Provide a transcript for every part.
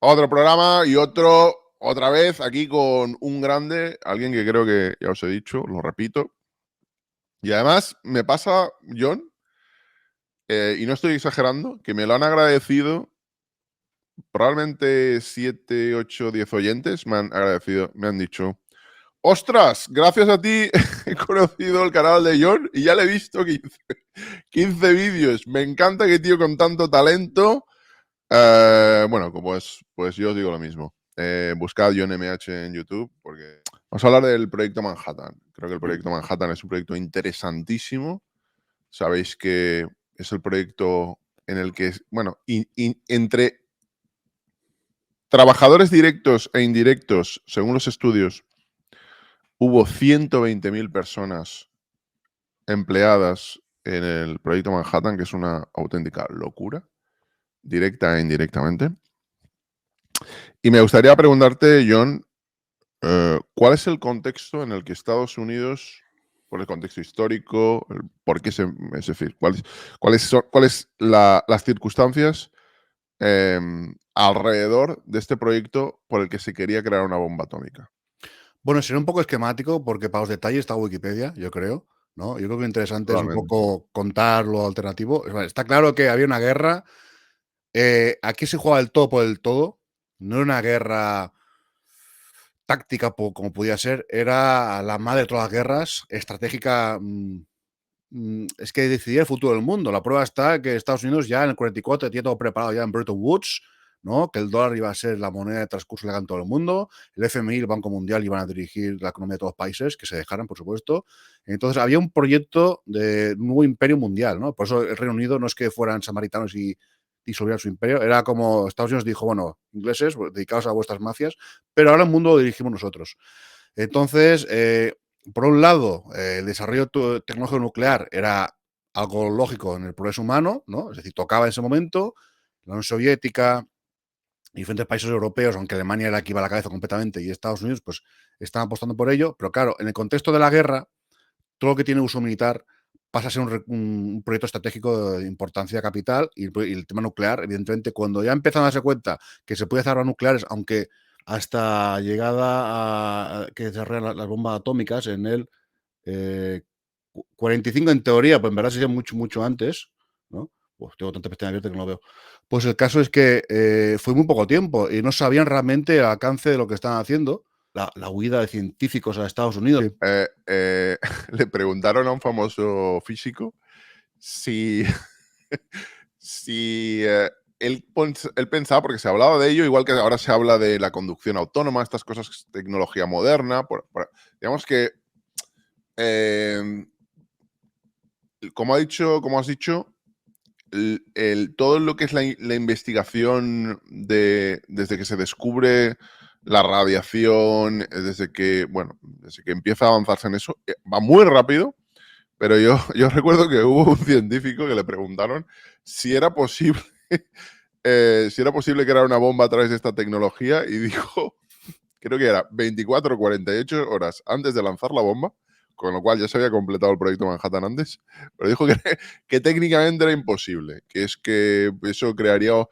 Otro programa y otra vez aquí con un grande, alguien que creo que ya os he dicho, lo repito. Y además me pasa, John, y no estoy exagerando, que me lo han agradecido probablemente 7, 8, 10 oyentes, me han agradecido, me han dicho, ostras, gracias a ti he conocido el canal de John y ya le he visto 15 vídeos. Me encanta que tío con tanto talento. Bueno, pues yo os digo lo mismo. Buscad John MH en YouTube porque vamos a hablar del proyecto Manhattan. Creo que el proyecto Manhattan es un proyecto interesantísimo. Sabéis que es el proyecto en el que, bueno, entre trabajadores directos e indirectos, según los estudios, hubo 120.000 personas empleadas en el proyecto Manhattan, que es una auténtica locura, directa e indirectamente. Y me gustaría preguntarte, John, ¿cuál es el contexto en el que Estados Unidos, por el contexto histórico, por qué es decir, cuáles las circunstancias alrededor de este proyecto por el que se quería crear una bomba atómica? Bueno, será un poco esquemático porque para los detalles está Wikipedia, yo creo, ¿no? Yo creo que lo interesante es un Totalmente. poco contar lo alternativo. Está claro que había una guerra. Aquí se jugaba el todo por el todo. No era una guerra táctica como podía ser. Era la madre de todas las guerras, estratégica. Es que decidía el futuro del mundo. La prueba está que Estados Unidos ya en el 44 tenía todo preparado ya en Bretton Woods, ¿no? Que el dólar iba a ser la moneda de transcurso legal en todo el mundo, el FMI y el Banco Mundial iban a dirigir la economía de todos los países, que se dejaran, por supuesto. Entonces había un proyecto de un nuevo imperio mundial, ¿no? Por eso el Reino Unido no es que fueran samaritanos y disolvieran su imperio, era como Estados Unidos dijo, bueno, ingleses, dedicados a vuestras mafias, pero ahora el mundo lo dirigimos nosotros. Entonces, por un lado, el desarrollo tecnológico nuclear era algo lógico en el progreso humano, ¿no? Es decir, tocaba en ese momento. La Unión Soviética, diferentes países europeos, aunque Alemania era la que iba a la cabeza completamente y Estados Unidos, pues estaban apostando por ello. Pero claro, en el contexto de la guerra, todo lo que tiene uso militar pasa a ser un proyecto estratégico de importancia capital y el tema nuclear, evidentemente, cuando ya empiezan a darse cuenta que se puede hacer armas nucleares, aunque hasta llegada a que desarrollan las bombas atómicas en el 45 en teoría, pues en verdad sería mucho, mucho antes, ¿no? Pues tengo tanta pestaña abierta que no lo veo. Pues el caso es que fue muy poco tiempo y no sabían realmente el alcance de lo que estaban haciendo. La huida de científicos a Estados Unidos. Sí. Le preguntaron a un famoso físico si, si él pensaba, porque se hablaba de ello, igual que ahora se habla de la conducción autónoma, estas cosas, tecnología moderna, digamos que, como has dicho, todo lo que es la investigación desde que se descubre la radiación, desde que empieza a avanzarse en eso, va muy rápido, pero yo recuerdo que hubo un científico que le preguntaron si era posible, si era posible crear una bomba a través de esta tecnología y dijo, creo que era 24 o 48 horas antes de lanzar la bomba, con lo cual ya se había completado el proyecto Manhattan antes, pero dijo que técnicamente era imposible, que es que eso crearía...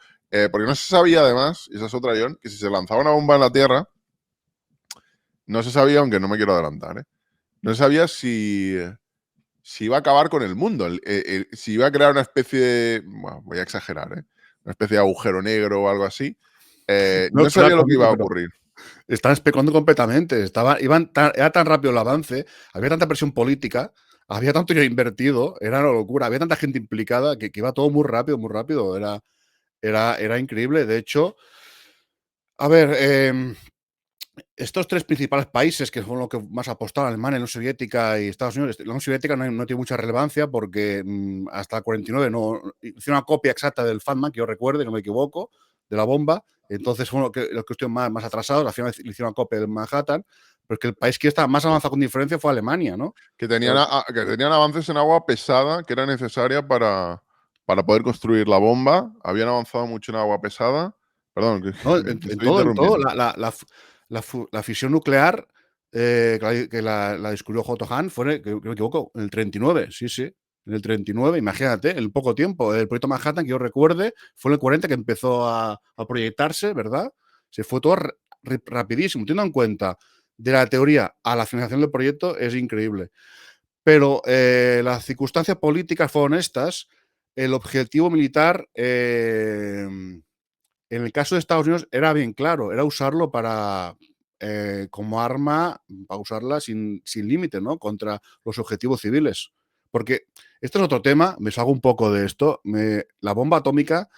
porque no se sabía además, y esa es otra, John, que si se lanzaba una bomba en la Tierra, no se sabía, aunque no me quiero adelantar, no se sabía si iba a acabar con el mundo, si iba a crear una especie de... Bueno, voy a exagerar, una especie de agujero negro o algo así. No, No sabía lo que iba cómico, a pero ocurrir. están especulando completamente. Era tan rápido el avance, había tanta presión política, había tanto dinero invertido, era una locura, había tanta gente implicada que iba todo muy rápido, muy rápido. Era increíble. De hecho, a ver, estos tres principales países que fueron los que más apostaron, Alemania, la Unión Soviética y Estados Unidos, la Unión Soviética no tiene mucha relevancia porque hasta el 49 no hicieron una copia exacta del Fatman, que yo recuerde, no me equivoco, de la bomba. Entonces fueron los que estuvieron más atrasados. Al final le hicieron una copia de Manhattan, pero es que el país que estaba más avanzado con diferencia fue Alemania, ¿no? Que tenían avances en agua pesada que era necesaria para poder construir la bomba. Habían avanzado mucho en agua pesada. Perdón, que No, te en estoy todo, en todo. interrumpiendo. La fisión nuclear que la descubrió Otto Hahn fue, que me equivoco, en el 39, sí, sí. En el 39, imagínate, en poco tiempo. El proyecto Manhattan, que yo recuerde, fue en el 40 que empezó a proyectarse, ¿verdad? Se fue todo rapidísimo. Teniendo en cuenta de la teoría a la finalización del proyecto, es increíble. Pero las circunstancias políticas fueron estas. El objetivo militar, en el caso de Estados Unidos, era bien claro, era usarlo para como arma, para usarla sin límite, ¿no? Contra los objetivos civiles. Porque esto es otro tema, me salgo un poco de esto. La bomba atómica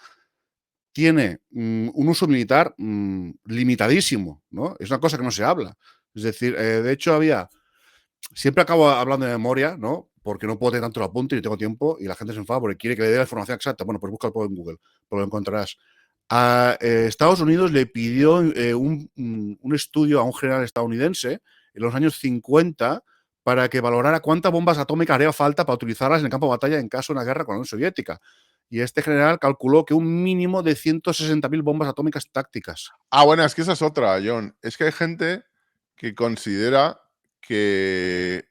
tiene un uso militar limitadísimo, ¿no? Es una cosa que no se habla. Es decir, de hecho siempre acabo hablando de memoria, ¿no? Porque no puedo tener tanto el apunte y no tengo tiempo y la gente se enfada porque quiere que le dé la información exacta. Bueno, pues busca en Google, pues lo encontrarás. A Estados Unidos le pidió un estudio a un general estadounidense en los años 50 para que valorara cuántas bombas atómicas haría falta para utilizarlas en el campo de batalla en caso de una guerra con la Unión Soviética. Y este general calculó que un mínimo de 160.000 bombas atómicas tácticas. Bueno, es que esa es otra, John. Es que hay gente que considera que,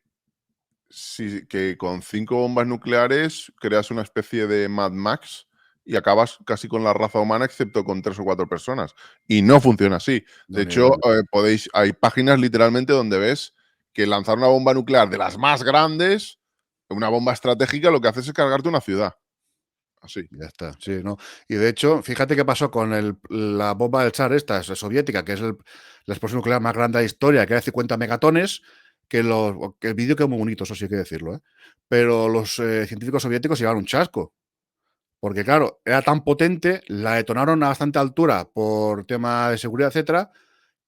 que con 5 bombas nucleares creas una especie de Mad Max y acabas casi con la raza humana, excepto con 3 o 4 personas. Y no funciona así. De hecho, hay páginas literalmente donde ves que lanzar una bomba nuclear de las más grandes, una bomba estratégica, lo que haces es cargarte una ciudad. Así. Ya está, sí, ¿no? Y de hecho, fíjate qué pasó con la bomba del Tsar, esta soviética, que es la explosión nuclear más grande de la historia, que era 50 megatones, que el vídeo quedó muy bonito, eso sí hay que decirlo, ¿eh? Pero los científicos soviéticos llevaron un chasco, porque claro, era tan potente, la detonaron a bastante altura por tema de seguridad, etcétera,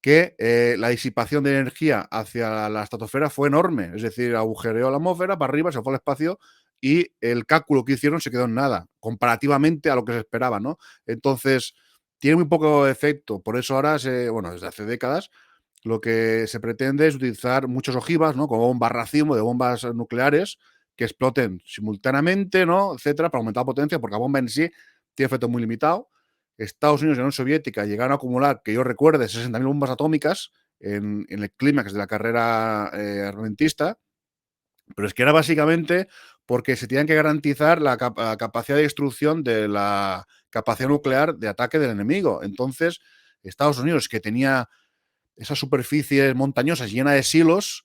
que la disipación de energía hacia la estratosfera fue enorme. Es decir, agujereó la atmósfera para arriba, se fue al espacio y el cálculo que hicieron se quedó en nada, comparativamente a lo que se esperaba, ¿no? Entonces, tiene muy poco efecto. Por eso ahora, desde hace décadas, lo que se pretende es utilizar muchos ojivas, ¿no? Como bombas racimo de bombas nucleares que exploten simultáneamente, ¿no? Etcétera, para aumentar la potencia, porque la bomba en sí tiene efecto muy limitado. Estados Unidos y la Unión Soviética llegaron a acumular, que yo recuerde, 60.000 bombas atómicas en el clímax de la carrera armamentista, pero es que era básicamente porque se tenían que garantizar la capacidad de destrucción de la capacidad nuclear de ataque del enemigo. Entonces, Estados Unidos, que tenía esas superficies montañosas llenas de silos,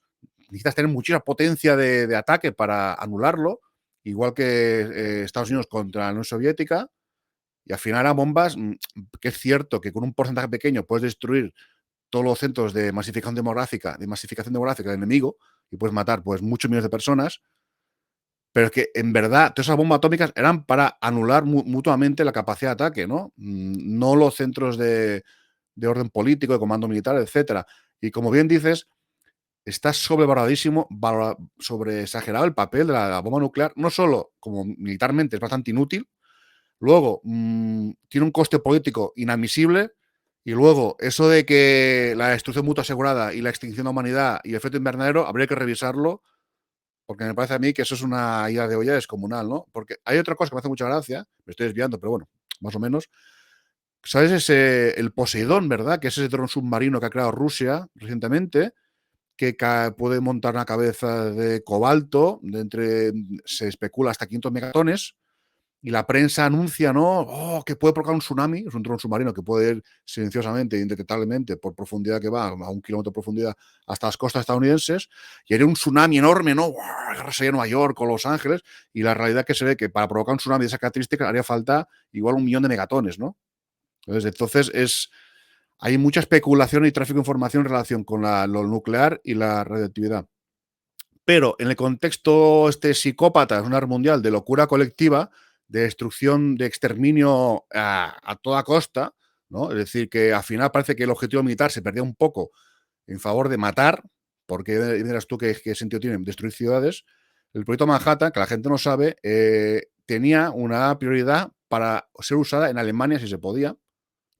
necesitas tener muchísima potencia de ataque para anularlo, igual que Estados Unidos contra la Unión Soviética. Y al final eran bombas que es cierto que con un porcentaje pequeño puedes destruir todos los centros de masificación demográfica del enemigo y puedes matar pues muchos millones de personas, pero es que en verdad todas esas bombas atómicas eran para anular mutuamente la capacidad de ataque, ¿no? No los centros de orden político, de comando militar, etcétera. Y como bien dices, está sobrevaloradísimo, sobre exagerado el papel de la bomba nuclear, no solo como militarmente es bastante inútil, luego, tiene un coste político inadmisible. Y luego, eso de que la destrucción mutua asegurada y la extinción de la humanidad y el efecto invernadero, habría que revisarlo, porque me parece a mí que eso es una idea de olla descomunal, ¿no? Porque hay otra cosa que me hace mucha gracia, me estoy desviando, pero bueno, más o menos. ¿Sabes el Poseidón, verdad? Que es ese dron submarino que ha creado Rusia recientemente, que puede montar una cabeza de cobalto, se especula hasta 500 megatones, y la prensa anuncia, ¿no? Oh, que puede provocar un tsunami. Es un dron submarino que puede ir silenciosamente e indetectablemente por profundidad que va, a 1 kilómetro de profundidad, hasta las costas estadounidenses. Y haría un tsunami enorme, ¿no? Arrasaría Nueva York o Los Ángeles. Y la realidad que se ve que para provocar un tsunami de esa característica haría falta igual 1 millón de megatones, ¿no? Entonces hay mucha especulación y tráfico de información en relación con lo nuclear y la radioactividad. Pero en el contexto psicópata, una guerra mundial de locura colectiva, de destrucción, de exterminio a toda costa, ¿no? Es decir, que al final parece que el objetivo militar se perdía un poco en favor de matar, porque miras tú qué sentido tiene destruir ciudades. El proyecto Manhattan, que la gente no sabe, tenía una prioridad para ser usada en Alemania si se podía,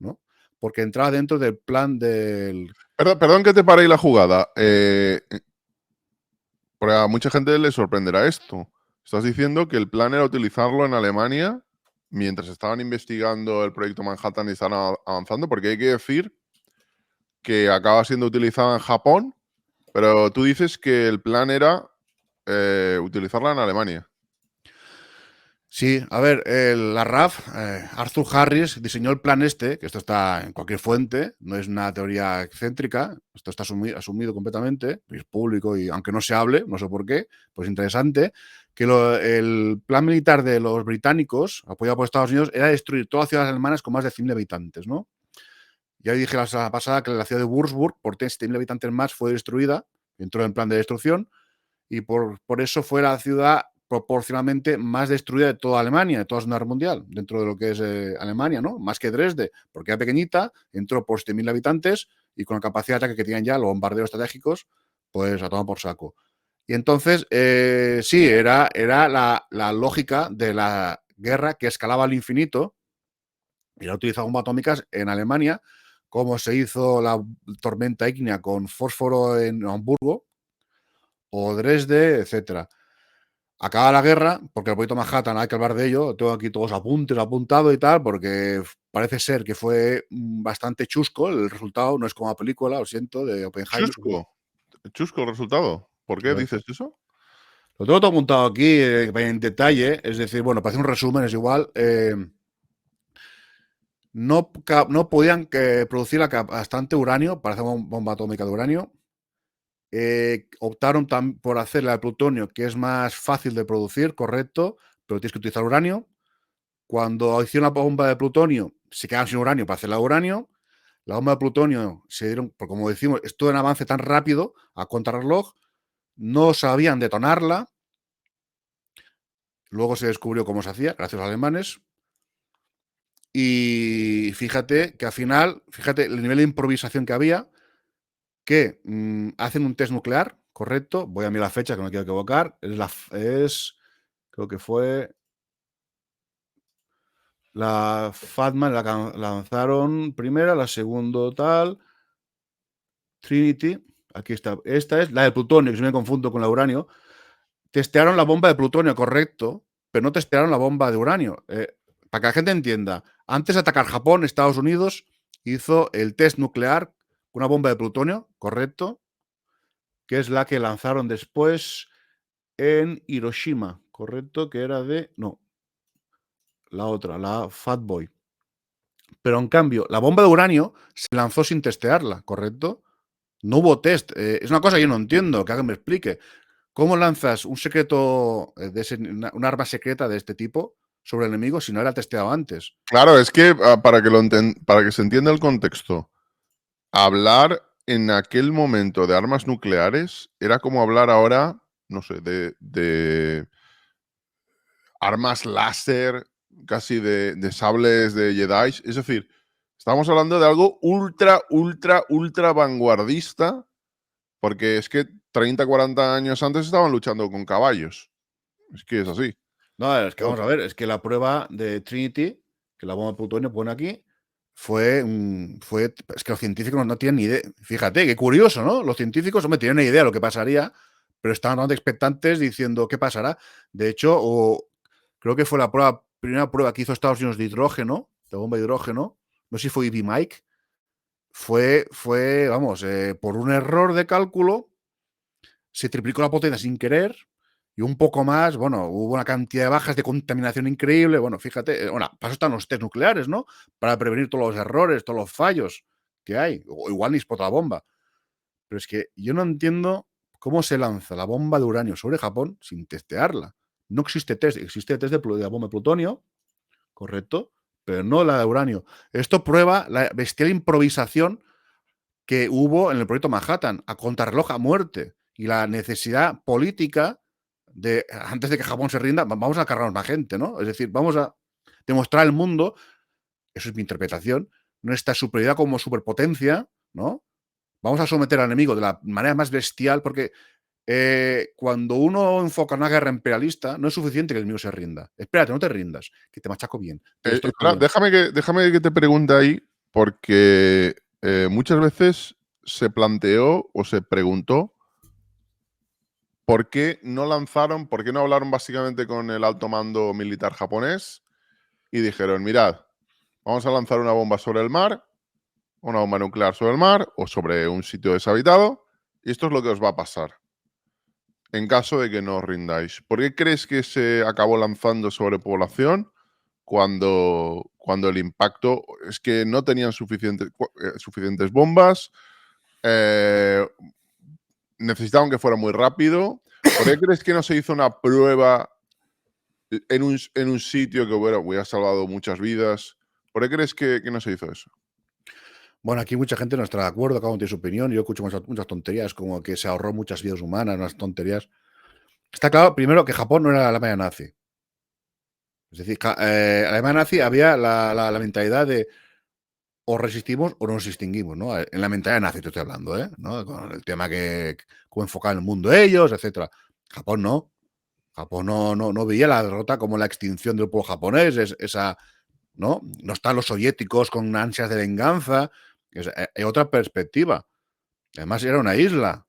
¿no? Porque entraba dentro del plan del... Perdón que te pare ahí la jugada. Porque a mucha gente le sorprenderá esto. Estás diciendo que el plan era utilizarlo en Alemania mientras estaban investigando el proyecto Manhattan y estaban avanzando, porque hay que decir que acaba siendo utilizado en Japón, pero tú dices que el plan era utilizarla en Alemania. Sí, a ver, la RAF, Arthur Harris diseñó el plan este, que esto está en cualquier fuente, no es una teoría excéntrica, esto está asumido completamente, es público y aunque no se hable, no sé por qué, pues interesante, que el plan militar de los británicos, apoyado por Estados Unidos, era destruir todas las ciudades alemanas con más de 100.000 habitantes, ¿no? Ya dije la semana pasada que la ciudad de Würzburg, por 100.000 habitantes más, fue destruida, entró en plan de destrucción, y por eso fue la ciudad proporcionalmente más destruida de toda Alemania, de toda la Segunda Guerra Mundial, dentro de lo que es Alemania, ¿no? Más que Dresde, porque era pequeñita, entró por 7.000 habitantes y con la capacidad de ataque que tenían ya los bombarderos estratégicos, pues a tomar por saco. Y entonces, sí, era la lógica de la guerra que escalaba al infinito y la utilizaba bombas atómicas en Alemania, como se hizo la tormenta ígnea con fósforo en Hamburgo o Dresde, etcétera. Acaba la guerra, porque el proyecto Manhattan hay que hablar de ello. Tengo aquí todos apuntes apuntados y tal, porque parece ser que fue bastante chusco el resultado. No es como la película, lo siento, de Oppenheimer. Chusco. Chusco el resultado. ¿Por qué dices eso? Lo tengo todo apuntado aquí en detalle. Es decir, bueno, para hacer un resumen es igual. No podían producir bastante uranio para hacer una bomba atómica de uranio. Optaron por hacerla de plutonio, que es más fácil de producir, correcto, pero tienes que utilizar uranio. Cuando hicieron la bomba de plutonio, se quedaron sin uranio para hacer la uranio. La bomba de plutonio se dieron, porque como decimos, esto en avance tan rápido, a contrarreloj, no sabían detonarla. Luego se descubrió cómo se hacía, gracias a los alemanes. Y fíjate que al final, fíjate el nivel de improvisación que había, que hacen un test nuclear, correcto. Voy a mirar la fecha, que no me quiero equivocar. Creo que fue la Fatman, la lanzaron primera, la segunda tal, Trinity, aquí está, esta es la de plutonio, que si me confundo con la uranio. Testearon la bomba de plutonio, correcto, pero no testearon la bomba de uranio. Para que la gente entienda, antes de atacar Japón, Estados Unidos hizo el test nuclear con una bomba de plutonio, correcto, que es la que lanzaron después en Hiroshima, correcto, que era de... No, la otra, la Fatboy. Pero en cambio, la bomba de uranio se lanzó sin testearla, ¿correcto? No hubo test. Es una cosa que yo no entiendo, que alguien me explique. ¿Cómo lanzas un secreto, un arma secreta de este tipo sobre el enemigo si no era testeado antes? Claro, es que para que se entienda el contexto, hablar en aquel momento de armas nucleares era como hablar ahora, no sé, de armas láser, casi de sables de Jedi. Es decir, estamos hablando de algo ultra, ultra, ultra vanguardista, porque es que 30, 40 años antes estaban luchando con caballos. Es que es así. No, es que vamos a ver, es que la prueba de Trinity, que la bomba de plutonio pone aquí, es que los científicos no tienen ni idea. Fíjate, qué curioso, ¿no? Los científicos no me tienen ni idea de lo que pasaría, pero estaban bastante expectantes diciendo qué pasará. De hecho, creo que fue la primera prueba que hizo Estados Unidos de hidrógeno, de bomba de hidrógeno. No sé si fue Ivy Mike. Vamos, por un error de cálculo, se triplicó la potencia sin querer y un poco más, bueno, hubo una cantidad de bajas de contaminación increíble. Bueno, fíjate, bueno, para eso están los test nucleares, ¿no? Para prevenir todos los errores, todos los fallos que hay. O igual ni explota la bomba. Pero es que yo no entiendo cómo se lanza la bomba de uranio sobre Japón sin testearla. No existe test, existe test de la bomba de plutonio, correcto, pero no la de uranio. Esto prueba la bestial improvisación que hubo en el proyecto Manhattan, a contrarreloj a muerte, y la necesidad política de, antes de que Japón se rinda, vamos a cargarnos más gente, ¿no? Es decir, vamos a demostrar al mundo, eso es mi interpretación, nuestra superioridad como superpotencia, ¿no? Vamos a someter al enemigo de la manera más bestial, porque cuando uno enfoca una guerra imperialista, no es suficiente que el enemigo se rinda. Espérate, no te rindas, que te machaco bien, te destrozo Espera, bien. déjame que te pregunte ahí, porque muchas veces se planteó o se preguntó por qué no lanzaron, por qué no hablaron básicamente con el alto mando militar japonés y dijeron, mirad, vamos a lanzar una bomba sobre el mar, una bomba nuclear sobre el mar o sobre un sitio deshabitado, y esto es lo que os va a pasar. en caso de que no os rindáis? ¿Por qué crees que se acabó lanzando sobrepoblación cuando el impacto es que no tenían suficientes bombas, necesitaban que fuera muy rápido? ¿Por qué crees que no se hizo una prueba en un sitio que hubiera salvado muchas vidas? ¿Por qué crees que no se hizo eso? Bueno, aquí mucha gente no estará de acuerdo, cada uno tiene su opinión. Yo escucho muchas tonterías, como que se ahorró muchas vidas humanas, unas tonterías. Está claro, primero, que Japón no era la Alemania nazi. Es decir, Alemania nazi había la mentalidad de o resistimos o no nos extinguimos, ¿no? En la mentalidad nazi te estoy hablando, ¿eh? ¿No? Con el tema que cómo enfocar el mundo ellos, etcétera. Japón no. Japón no veía la derrota como la extinción del pueblo japonés, esa, ¿no? No están los soviéticos con ansias de venganza. Hay otra perspectiva. Además, era una isla.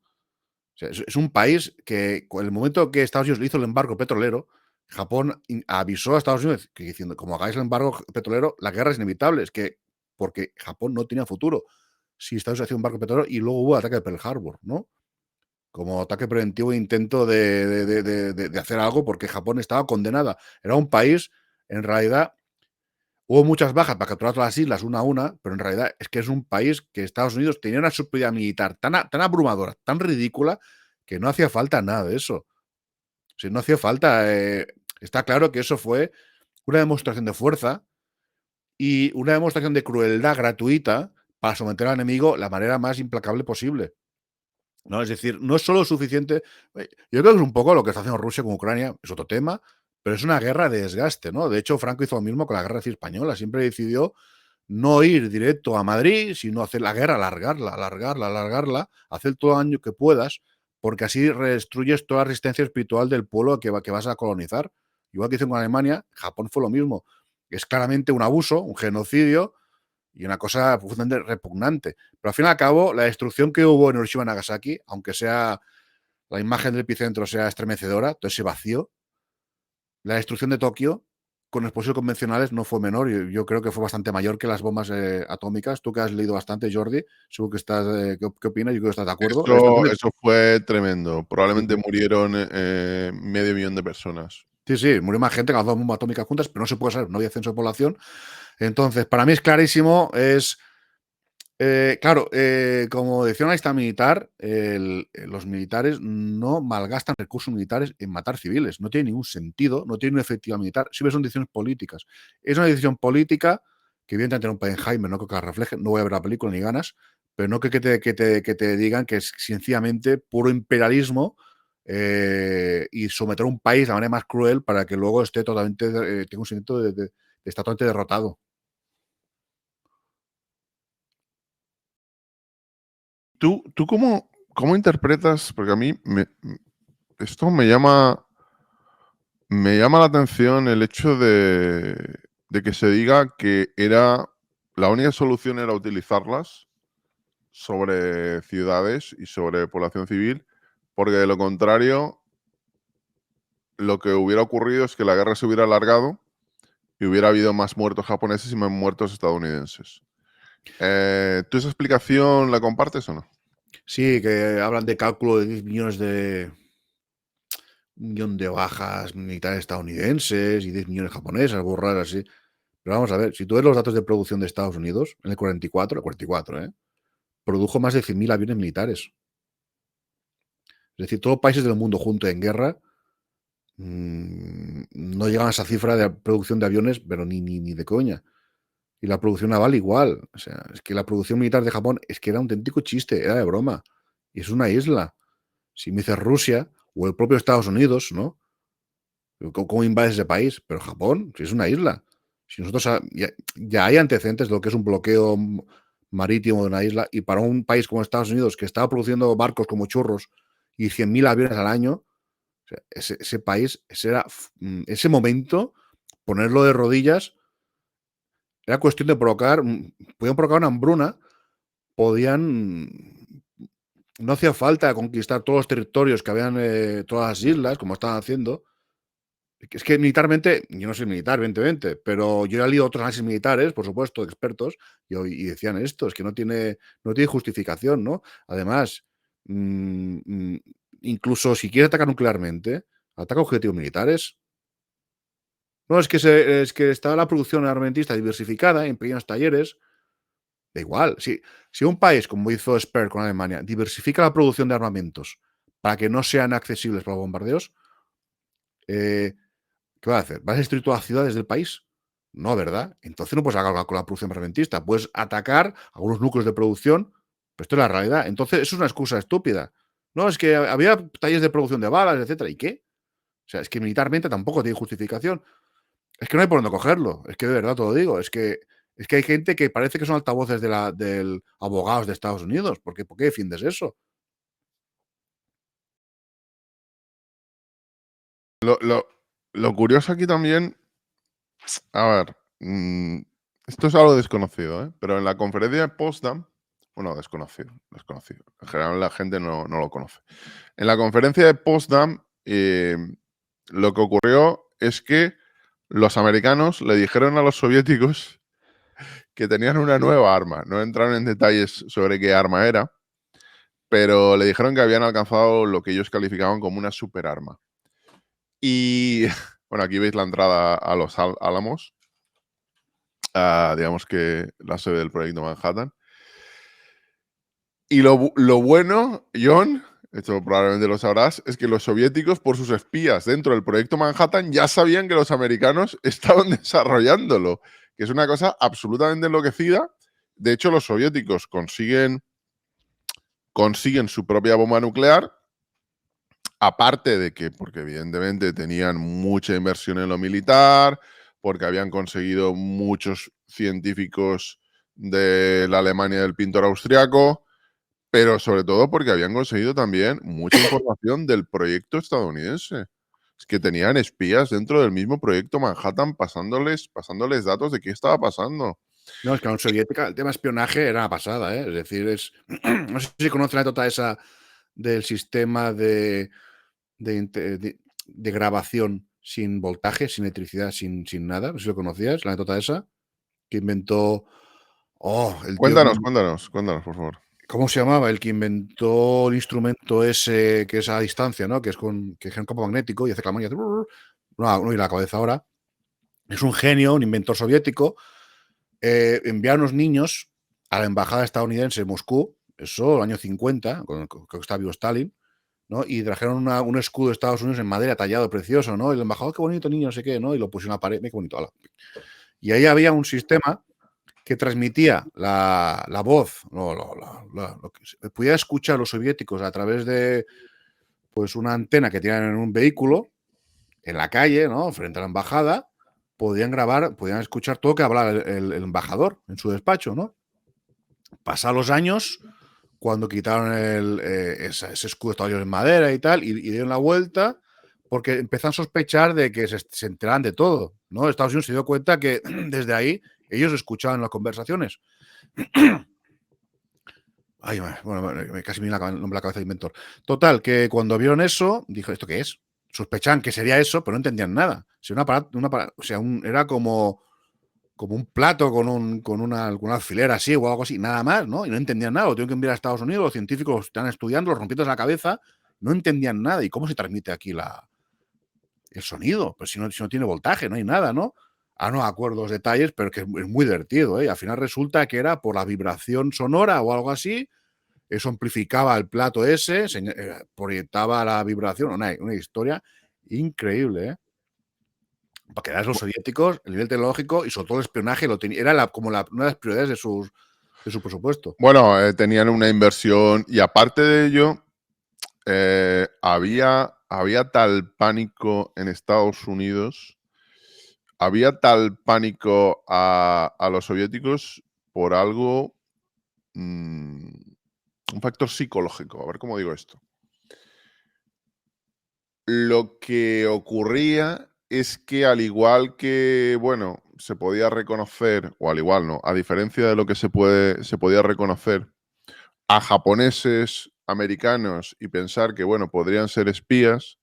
O sea, es un país que, con el momento que Estados Unidos le hizo el embargo petrolero, Japón avisó a Estados Unidos que diciendo, como hagáis el embargo petrolero, la guerra es inevitable. Es que, porque Japón no tenía futuro. Si Estados Unidos hacía un embargo petrolero y luego hubo el ataque de Pearl Harbor, ¿no? Como ataque preventivo e intento de hacer algo porque Japón estaba condenada. Era un país, en realidad, hubo muchas bajas para capturar todas las islas una a una, pero en realidad es que es un país que Estados Unidos tenía una superioridad militar tan abrumadora, tan ridícula, que no hacía falta nada de eso. O sea, no hacía falta. Está claro que eso fue una demostración de fuerza y una demostración de crueldad gratuita para someter al enemigo la manera más implacable posible. ¿No? Es decir, no es solo suficiente. Yo creo que es un poco lo que está haciendo Rusia con Ucrania, es otro tema, pero es una guerra de desgaste, ¿no? De hecho, Franco hizo lo mismo con la guerra civil española, siempre decidió no ir directo a Madrid, sino hacer la guerra, alargarla, hacer todo el año que puedas, porque así redestruyes toda la resistencia espiritual del pueblo que vas a colonizar. Igual que hizo con Alemania, Japón fue lo mismo. Es claramente un abuso, un genocidio, y una cosa profundamente repugnante. Pero al fin y al cabo, la destrucción que hubo en Hiroshima y Nagasaki, aunque sea la imagen del epicentro sea estremecedora, todo ese vacío, la destrucción de Tokio con explosivos convencionales no fue menor. Yo creo que fue bastante mayor que las bombas atómicas. Tú que has leído bastante, Jordi, seguro que estás. ¿Qué opinas? Yo creo que estás de acuerdo. La destrucción Eso fue tremendo. sí, Probablemente sí. murieron medio millón de personas. Sí, sí, murió más gente con las dos bombas atómicas juntas, pero no se puede saber, no había censo de población. Entonces, para mí es clarísimo, claro, como decía una lista militar, los militares no malgastan recursos militares en matar civiles. No tiene ningún sentido, no tiene una efectividad militar. Siempre son decisiones políticas. Es una decisión política que evidentemente en un Oppenheimer no creo que la refleje, no voy a ver la película ni ganas, pero no creo que te digan que es sencillamente puro imperialismo y someter a un país de la manera más cruel para que luego esté totalmente, tenga un sentimiento de estar totalmente derrotado. ¿Tú cómo interpretas? Porque a mí esto me llama la atención el hecho de que se diga que la única solución era utilizarlas sobre ciudades y sobre población civil, porque de lo contrario, lo que hubiera ocurrido es que la guerra se hubiera alargado y hubiera habido más muertos japoneses y más muertos estadounidenses. ¿Tú esa explicación la compartes o no? Sí, que hablan de cálculo de 10 millones de un millón de bajas militares estadounidenses y 10 millones japonesas, burradas así. Pero vamos a ver, si tú ves los datos de producción de Estados Unidos, en el 44, produjo más de 100.000 aviones militares. Es decir, todos los países del mundo juntos en guerra no llegan a esa cifra de producción de aviones, pero ni de coña. Y la producción naval igual. O sea, es que la producción militar de Japón es que era un auténtico chiste, era de broma. Y es una isla. Si me dices Rusia o el propio Estados Unidos, ¿no? ¿Cómo invades ese país? Pero Japón, si es una isla. Si nosotros ya hay antecedentes de lo que es un bloqueo marítimo de una isla, y para un país como Estados Unidos, que estaba produciendo barcos como churros y 100.000 aviones al año, o sea, ese país, ese momento, ponerlo de rodillas, era cuestión de podían provocar una hambruna, podían, no hacía falta conquistar todos los territorios que habían, todas las islas, como estaban haciendo. Es que militarmente, yo no soy militar, evidentemente, pero yo he leído otros análisis militares, por supuesto, de expertos, y decían esto, es que no tiene justificación, ¿no? Además, mm, mm, incluso si quieres atacar nuclearmente, ataca objetivos militares. No, es que está la producción armamentista diversificada en pequeños talleres. Da igual. Si un país, como hizo Sper con Alemania, diversifica la producción de armamentos para que no sean accesibles para los bombardeos, ¿qué va a hacer? ¿Vas a destruir todas las ciudades del país? No, ¿verdad? Entonces no puedes acabar con la producción armamentista. Puedes atacar algunos núcleos de producción, pero esto es la realidad. Entonces, eso es una excusa estúpida. No, es que había talleres de producción de balas, etcétera. ¿Y qué? O sea, es que militarmente tampoco tiene justificación. Es que no hay por dónde cogerlo. Es que de verdad te lo digo. Es que hay gente que parece que son altavoces del abogados de Estados Unidos. ¿Por qué defiendes eso? Lo curioso aquí también, a ver, esto es algo desconocido, ¿eh? Pero en la conferencia de Potsdam, bueno, desconocido. En general la gente no lo conoce. En la conferencia de Potsdam, lo que ocurrió es que los americanos le dijeron a los soviéticos que tenían una nueva arma. No entraron en detalles sobre qué arma era, pero le dijeron que habían alcanzado lo que ellos calificaban como una superarma. Y bueno, aquí veis la entrada a los Álamos, digamos que la sede del proyecto Manhattan. Y lo bueno, John, esto probablemente lo sabrás, es que los soviéticos, por sus espías dentro del proyecto Manhattan, ya sabían que los americanos estaban desarrollándolo, que es una cosa absolutamente enloquecida. De hecho, los soviéticos consiguen su propia bomba nuclear, aparte de que, porque evidentemente tenían mucha inversión en lo militar, porque habían conseguido muchos científicos de la Alemania del pintor austriaco, pero sobre todo porque habían conseguido también mucha información del proyecto estadounidense. Es que tenían espías dentro del mismo proyecto Manhattan pasándoles datos de qué estaba pasando. No, es que la Unión Soviética, el tema de espionaje era una pasada, ¿eh? Es decir, no sé si conocen la anécdota esa del sistema de grabación sin voltaje, sin electricidad, sin nada. No sé si lo conocías, la anécdota esa, que inventó. Oh, el tío. Cuéntanos, por favor. ¿Cómo se llamaba? El que inventó el instrumento ese que es a distancia, ¿no? Que es un campo magnético y hace que la máquina. No, y la cabeza ahora. Es un genio, un inventor soviético. Enviar a unos niños a la embajada estadounidense en Moscú, eso, el año 50, creo que está vivo Stalin, ¿no? Y trajeron un escudo de Estados Unidos en madera tallado, precioso, ¿no? Y el embajador, qué bonito niño, no sé qué, ¿no? Y lo pusieron en la pared, qué bonito. Ala. Y ahí había un sistema que transmitía la voz, lo que se podía escuchar los soviéticos a través de pues una antena que tenían en un vehículo, en la calle, ¿no? Frente a la embajada, podían grabar, podían escuchar todo lo que hablaba el embajador en su despacho, ¿no? Pasados los años, cuando quitaron ese escudo estaba en madera y tal, y dieron la vuelta, porque empezaron a sospechar de que se enteraban de todo, ¿no? Estados Unidos se dio cuenta que desde ahí ellos escuchaban las conversaciones. Ay, bueno, casi me viene el nombre a la cabeza de inventor. Total, que cuando vieron eso, dijo, ¿esto qué es? Sospechaban que sería eso, pero no entendían nada. Si o sea, era como un plato con una alfiler así o algo así, nada más, ¿no? Y no entendían nada. Lo tuvieron que enviar a Estados Unidos, los científicos lo están estudiando, los rompiendo la cabeza, no entendían nada. ¿Y cómo se transmite aquí el sonido? Pues si no tiene voltaje, no hay nada, ¿no? No acuerdo los detalles, pero que es muy divertido, ¿eh? Y al final resulta que era por la vibración sonora o algo así, eso amplificaba el plato ese, proyectaba la vibración, una historia increíble, ¿eh? Para quedar los soviéticos, el nivel tecnológico y sobre todo el espionaje lo tenía, era como una de las prioridades de su presupuesto. Bueno, tenían una inversión y aparte de ello, había tal pánico en Estados Unidos, había tal pánico a los soviéticos por algo, un factor psicológico. A ver cómo digo esto. Lo que ocurría es que al igual que, bueno, se podía reconocer, o al igual no, a diferencia de lo que se podía reconocer a japoneses, americanos y pensar que, bueno, podrían ser espías,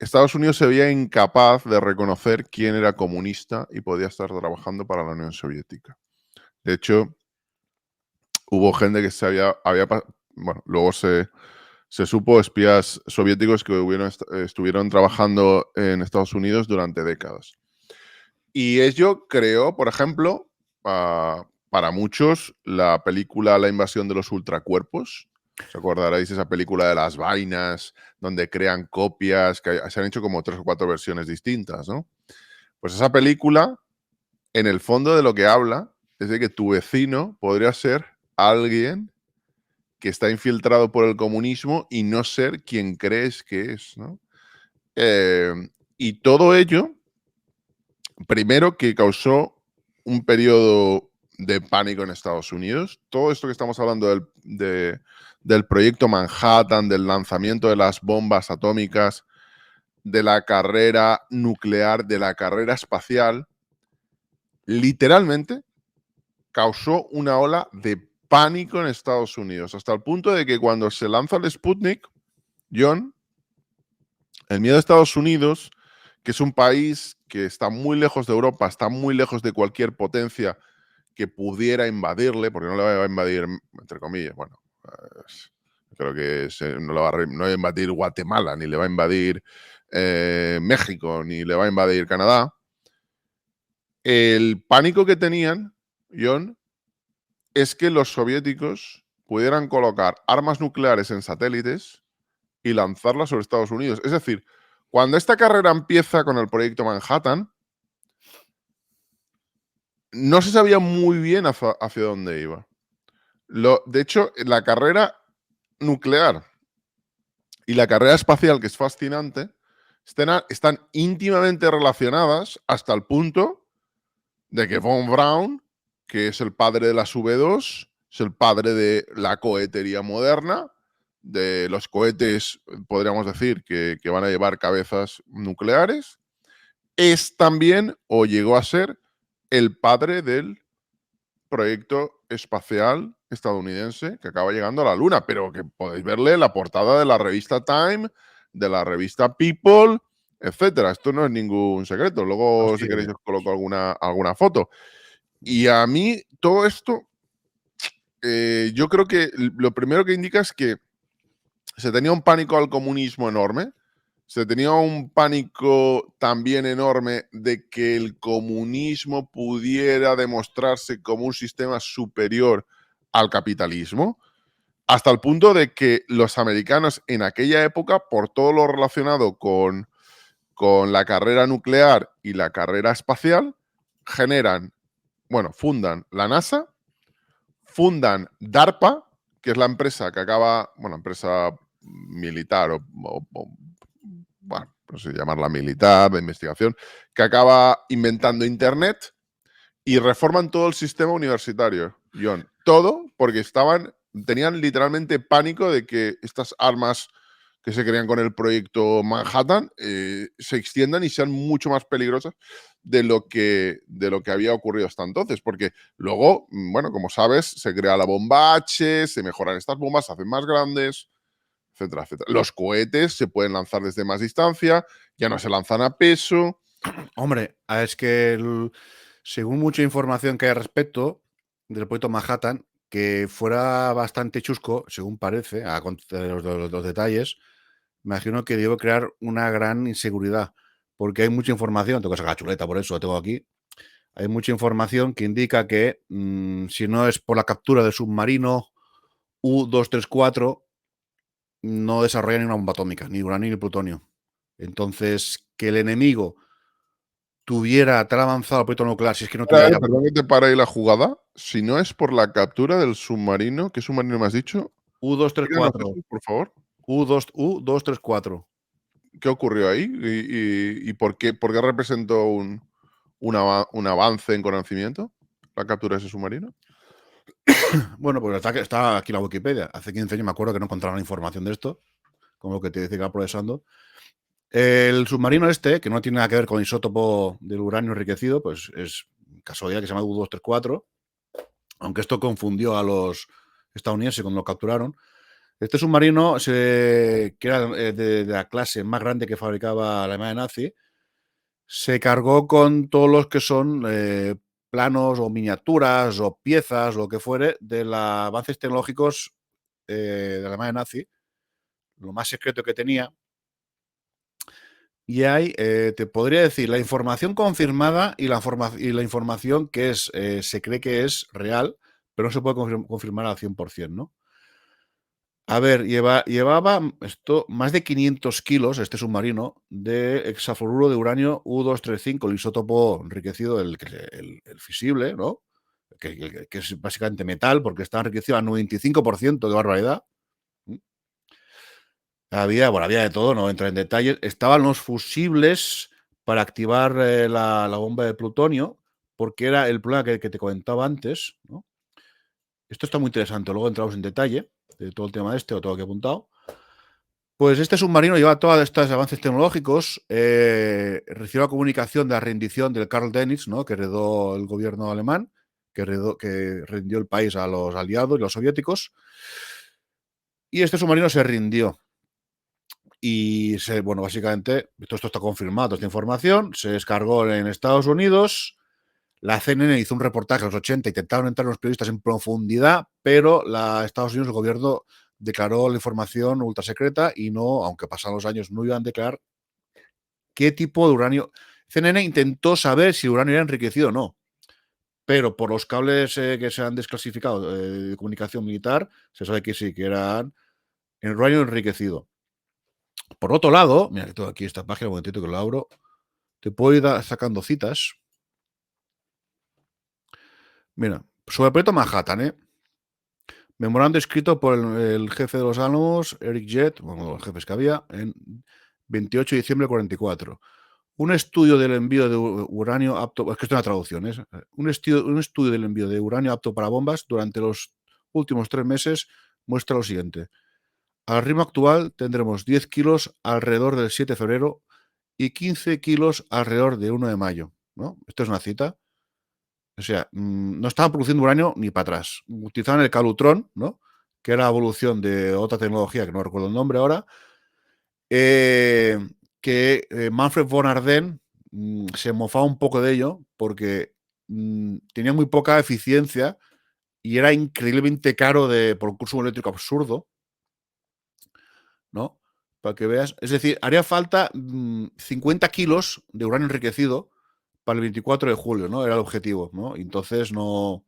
Estados Unidos se veía incapaz de reconocer quién era comunista y podía estar trabajando para la Unión Soviética. De hecho, hubo gente que bueno, luego se se supo espías soviéticos que estuvieron trabajando en Estados Unidos durante décadas. Y ello creó, por ejemplo, para muchos, la película La invasión de los ultracuerpos. ¿Os acordaréis esa película de las vainas, donde crean copias, que se han hecho como 3 o 4 versiones distintas, ¿no? Pues esa película, en el fondo de lo que habla, es de que tu vecino podría ser alguien que está infiltrado por el comunismo y no ser quien crees que es, ¿no? Y todo ello, primero que causó un periodo de pánico en Estados Unidos. Todo esto que estamos hablando del proyecto Manhattan, del lanzamiento de las bombas atómicas, de la carrera nuclear, de la carrera espacial, literalmente causó una ola de pánico en Estados Unidos, hasta el punto de que cuando se lanza el Sputnik, John, el miedo de Estados Unidos, que es un país que está muy lejos de Europa, está muy lejos de cualquier potencia que pudiera invadirle, porque no le va a invadir, entre comillas, bueno, creo que no le va a invadir Guatemala, ni le va a invadir México, ni le va a invadir Canadá. El pánico que tenían, John, es que los soviéticos pudieran colocar armas nucleares en satélites y lanzarlas sobre Estados Unidos. Es decir, cuando esta carrera empieza con el proyecto Manhattan, no se sabía muy bien hacia dónde iba. De hecho, la carrera nuclear y la carrera espacial, que es fascinante, están íntimamente relacionadas hasta el punto de que von Braun, que es el padre de las V2, es el padre de la cohetería moderna, de los cohetes, podríamos decir, que van a llevar cabezas nucleares, es también, o llegó a ser, el padre del proyecto espacial estadounidense que acaba llegando a la Luna, pero que podéis verle la portada de la revista Time, de la revista People, etcétera. Esto no es ningún secreto. Luego, Así si queréis, es. os coloco alguna foto. Y a mí, todo esto, yo creo que lo primero que indica es que se tenía un pánico al comunismo enorme. Se tenía un pánico también enorme de que el comunismo pudiera demostrarse como un sistema superior al capitalismo, hasta el punto de que los americanos en aquella época, por todo lo relacionado con la carrera nuclear y la carrera espacial, fundan la NASA, fundan DARPA, que es la empresa que acaba, empresa militar bueno, no sé llamarla militar, de investigación, que acaba inventando Internet y reforman todo el sistema universitario, John. Todo porque tenían literalmente pánico de que estas armas que se crean con el proyecto Manhattan se extiendan y sean mucho más peligrosas de lo que había ocurrido hasta entonces. Porque luego, bueno, como sabes, se crea la bomba H, se mejoran estas bombas, se hacen más grandes, etcétera, etcétera. Los cohetes se pueden lanzar desde más distancia, ya no se lanzan a peso. Hombre, es que según mucha información que hay al respecto del proyecto Manhattan, que fuera bastante chusco, según parece, los detalles, me imagino que debo crear una gran inseguridad, porque hay mucha información, tengo que sacar la chuleta por eso, la tengo aquí, hay mucha información que indica que si no es por la captura del submarino U-234, no desarrollan ni una bomba atómica, ni uranio ni plutonio. Entonces, que el enemigo tuviera tan avanzado el proyecto nuclear, si es que no tuviera ya. Perdón que te pare ahí la jugada. Si no es por la captura del submarino, ¿qué submarino me has dicho? Explícanos U-234. eso, por favor. U-234. ¿Qué ocurrió ahí? ¿Y por qué representó un avance en conocimiento la captura de ese submarino? Bueno, pues está aquí la Wikipedia. Hace 15 años me acuerdo que no encontraron información de esto, como lo que te decía que va progresando. El submarino este, que no tiene nada que ver con el isótopo del uranio enriquecido, pues es casualidad que se llama U-234, aunque esto confundió a los estadounidenses cuando lo capturaron. Este submarino, que era de la clase más grande que fabricaba la Alemania nazi, se cargó con todos los que son planos o miniaturas o piezas, lo que fuere, de los avances tecnológicos de la Alemania nazi, lo más secreto que tenía. Y hay, te podría decir, la información confirmada y la información que se cree que es real, pero no se puede confirmar al 100%, ¿no? A ver, llevaba esto más de 500 kilos, este submarino, de hexafluoruro de uranio U235, el isótopo enriquecido, el fisible, ¿no? Que es básicamente metal, porque está enriquecido al 95%, de barbaridad. Había de todo, no entro en detalles. Estaban los fusibles para activar la bomba de plutonio, porque era el problema que te comentaba antes, ¿no? Esto está muy interesante, luego entramos en detalle de todo el tema este, o todo lo que he apuntado. Pues este submarino lleva todos estos avances tecnológicos, recibió la comunicación de la rendición del Karl Dönitz, ¿no? Que heredó el gobierno alemán, que rindió el país a los aliados y los soviéticos, y este submarino se rindió. Y bueno, básicamente, todo esto está confirmado, esta información, se descargó en Estados Unidos, la CNN hizo un reportaje en los 80, intentaron entrar los periodistas en profundidad, pero Estados Unidos, el gobierno, declaró la información ultra secreta y no, aunque pasaron los años, no iban a declarar qué tipo de uranio. CNN intentó saber si el uranio era enriquecido o no, pero por los cables que se han desclasificado de comunicación militar, se sabe que sí, que eran uranio enriquecido. Por otro lado, mira que tengo aquí esta página, un momentito que lo abro, te puedo ir sacando citas. Mira, sobre el proyecto Manhattan, memorando escrito por el jefe de los Álamos, Eric Jett, bueno, los jefes que había, en 28 de diciembre de 44. Un estudio del envío de uranio apto, es que esto es una traducción, un estudio del envío de uranio apto para bombas durante los últimos 3 meses muestra lo siguiente. Al ritmo actual tendremos 10 kilos alrededor del 7 de febrero y 15 kilos alrededor de 1 de mayo, ¿no? Esto es una cita. O sea, no estaban produciendo uranio ni para atrás. Utilizaban el calutrón, ¿no? Que era la evolución de otra tecnología, que no recuerdo el nombre ahora, que Manfred von Ardenne se mofaba un poco de ello porque tenía muy poca eficiencia y era increíblemente caro por un consumo eléctrico absurdo, ¿no? Para que veas. Es decir, haría falta 50 kilos de uranio enriquecido para el 24 de julio, ¿no? Era el objetivo, ¿no? Entonces no.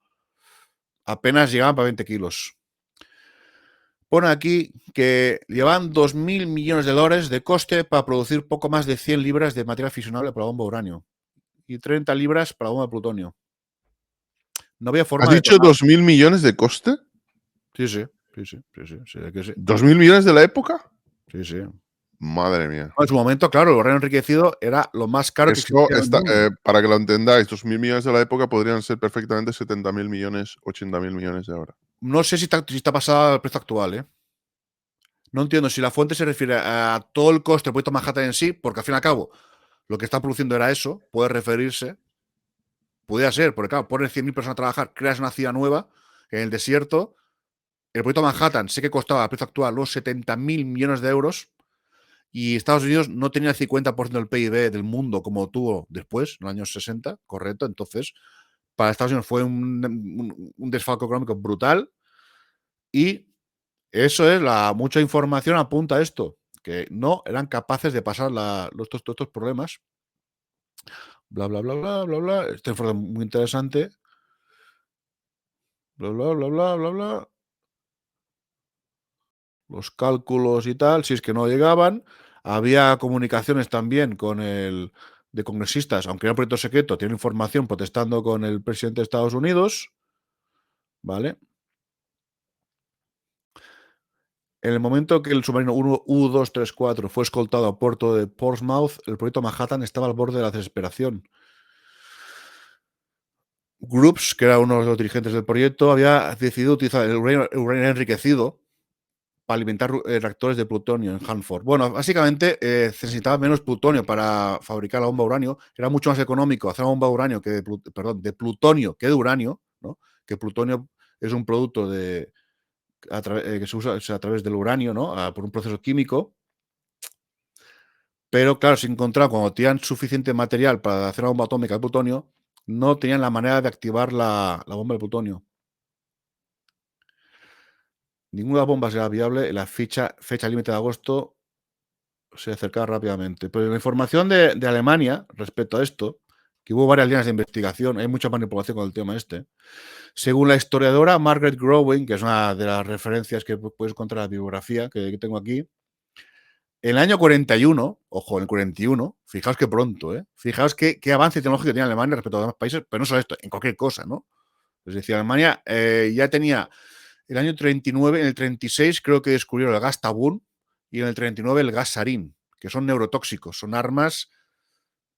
Apenas llegaban para 20 kilos. Pone aquí que llevan 2.000 millones de dólares de coste para producir poco más de 100 libras de material fisionable para la bomba de uranio y 30 libras para la bomba de plutonio. No había ¿Has forma de dicho tomar. 2.000 millones de coste? Sí, sí. ¿2.000 millones de la época? Sí, sí. Madre mía. En su momento, claro, el uranio enriquecido era lo más caro que Esto existía en el está, mundo. para que lo entendáis, 2.000 millones de la época podrían ser perfectamente 70.000 millones, 80.000 millones de ahora. No sé si está pasada al precio actual, ¿eh? No entiendo si la fuente se refiere a todo el coste del proyecto Manhattan en sí, porque al fin y al cabo lo que están produciendo era eso, puede referirse. Podría ser, porque claro, pones 100.000 personas a trabajar, creas una ciudad nueva en el desierto. El proyecto Manhattan sé que costaba a precio actual los 70.000 millones de euros y Estados Unidos no tenía el 50% del PIB del mundo como tuvo después, en los años 60, correcto. Entonces, para Estados Unidos fue un desfalco económico brutal y eso es, mucha información apunta a esto, que no eran capaces de pasar todos estos problemas. Bla, bla, bla, bla, bla, bla. Esta información muy interesante. Bla, bla, bla, bla, bla, bla. Los cálculos y tal, si es que no llegaban. Había comunicaciones también de congresistas, aunque era un proyecto secreto, tiene información protestando con el presidente de Estados Unidos. ¿Vale? En el momento que el submarino U-234 fue escoltado al puerto de Portsmouth, el proyecto Manhattan estaba al borde de la desesperación. Groups, que era uno de los dirigentes del proyecto, había decidido utilizar el uranio enriquecido para alimentar reactores de plutonio en Hanford. Bueno, básicamente se necesitaba menos plutonio para fabricar la bomba de uranio. Era mucho más económico hacer una bomba de uranio de plutonio que de uranio, ¿no? Que plutonio es un producto que se usa a través del uranio, ¿no? Por un proceso químico. Pero claro, se encontraron cuando tenían suficiente material para hacer una bomba atómica de plutonio, no tenían la manera de activar la bomba de plutonio. Ninguna de las bombas era viable. La fecha límite de agosto se acercaba rápidamente. Pero la información de Alemania respecto a esto, que hubo varias líneas de investigación, hay mucha manipulación con el tema este. Según la historiadora Margaret Groening, que es una de las referencias que puedes encontrar en la bibliografía que tengo aquí, en el año 41, ojo, en el 41, fijaos que pronto, fijaos qué avance tecnológico tiene Alemania respecto a los demás países, pero no solo esto, en cualquier cosa, ¿no? Es decir, Alemania ya tenía el año 39, en el 36 creo que descubrieron el gas tabún y en el 39 el gas sarín, que son neurotóxicos, son armas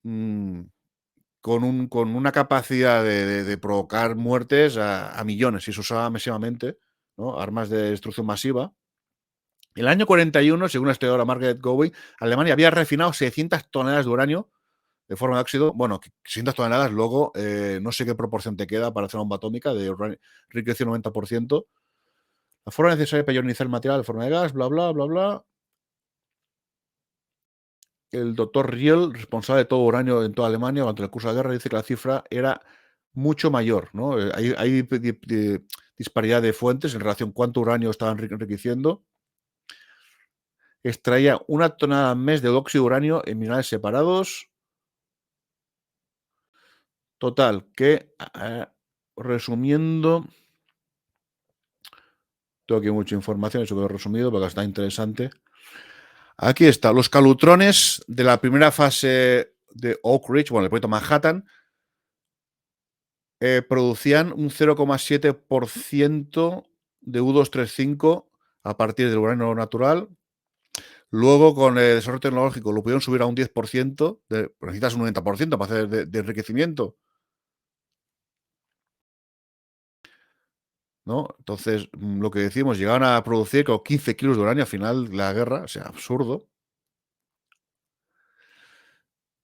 con una capacidad de provocar muertes a millones y se usaba masivamente, ¿no? Armas de destrucción masiva. En el año 41, según la historiadora Margaret Gowing, Alemania había refinado 600 toneladas de uranio de forma de óxido. Bueno, 600 toneladas, luego no sé qué proporción te queda para hacer una bomba atómica de uranio enriquecido 90%. La forma necesaria para ionizar el material de forma de gas, bla, bla, bla, bla. El doctor Riel, responsable de todo uranio en toda Alemania durante el curso de la guerra, dice que la cifra era mucho mayor, ¿no? Hay disparidad de fuentes en relación a cuánto uranio estaban enriqueciendo. Extraía 1 tonelada al mes de óxido de uranio en minerales separados. Total, que resumiendo, tengo aquí mucha información, eso que he resumido porque está interesante. Aquí está, los calutrones de la primera fase de Oak Ridge, bueno, el proyecto Manhattan, producían un 0,7% de U235 a partir del uranio natural. Luego, con el desarrollo tecnológico, lo pudieron subir a un 10%, necesitas un 90% para hacer de enriquecimiento, ¿no? Entonces, lo que decimos, llegaban a producir como 15 kilos de uranio al final de la guerra, o sea, absurdo.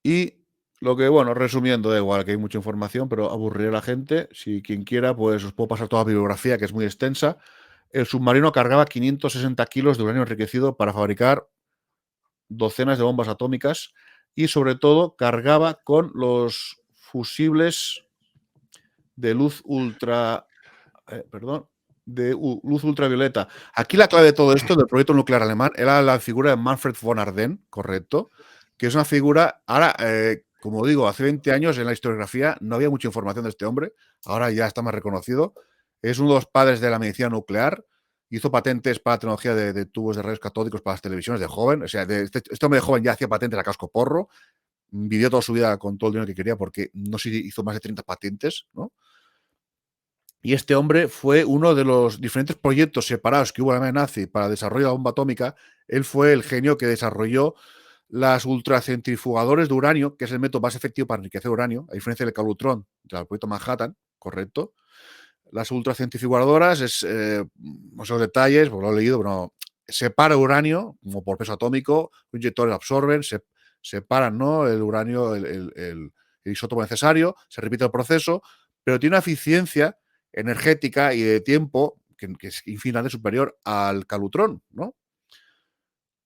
Y lo que, bueno, resumiendo, da igual que hay mucha información, pero aburriré a la gente. Si quien quiera, pues os puedo pasar toda la bibliografía, que es muy extensa. El submarino cargaba 560 kilos de uranio enriquecido para fabricar docenas de bombas atómicas y, sobre todo, cargaba con los fusibles de luz luz ultravioleta. Aquí la clave de todo esto del proyecto nuclear alemán era la figura de Manfred von Ardenne, correcto, que es una figura, ahora, como digo, hace 20 años en la historiografía no había mucha información de este hombre, ahora ya está más reconocido. Es uno de los padres de la medicina nuclear, hizo patentes para la tecnología de tubos de rayos catódicos para las televisiones de joven, o sea, este hombre de joven ya hacía patentes a casco porro, vivió toda su vida con todo el dinero que quería porque no sé si hizo más de 30 patentes, ¿no? Y este hombre fue uno de los diferentes proyectos separados que hubo en la Alemania nazi para el desarrollo de la bomba atómica. Él fue el genio que desarrolló las ultracentrifugadores de uranio, que es el método más efectivo para enriquecer uranio, a diferencia del calutrón del proyecto Manhattan, correcto. Las ultracentrifugadoras, no sé los detalles, porque lo he leído, pero separa uranio, como por peso atómico, los inyectores absorben, separan, ¿no?, el uranio, el isótopo necesario, se repite el proceso, pero tiene una eficiencia energética y de tiempo que es infinitamente superior al calutrón, ¿no?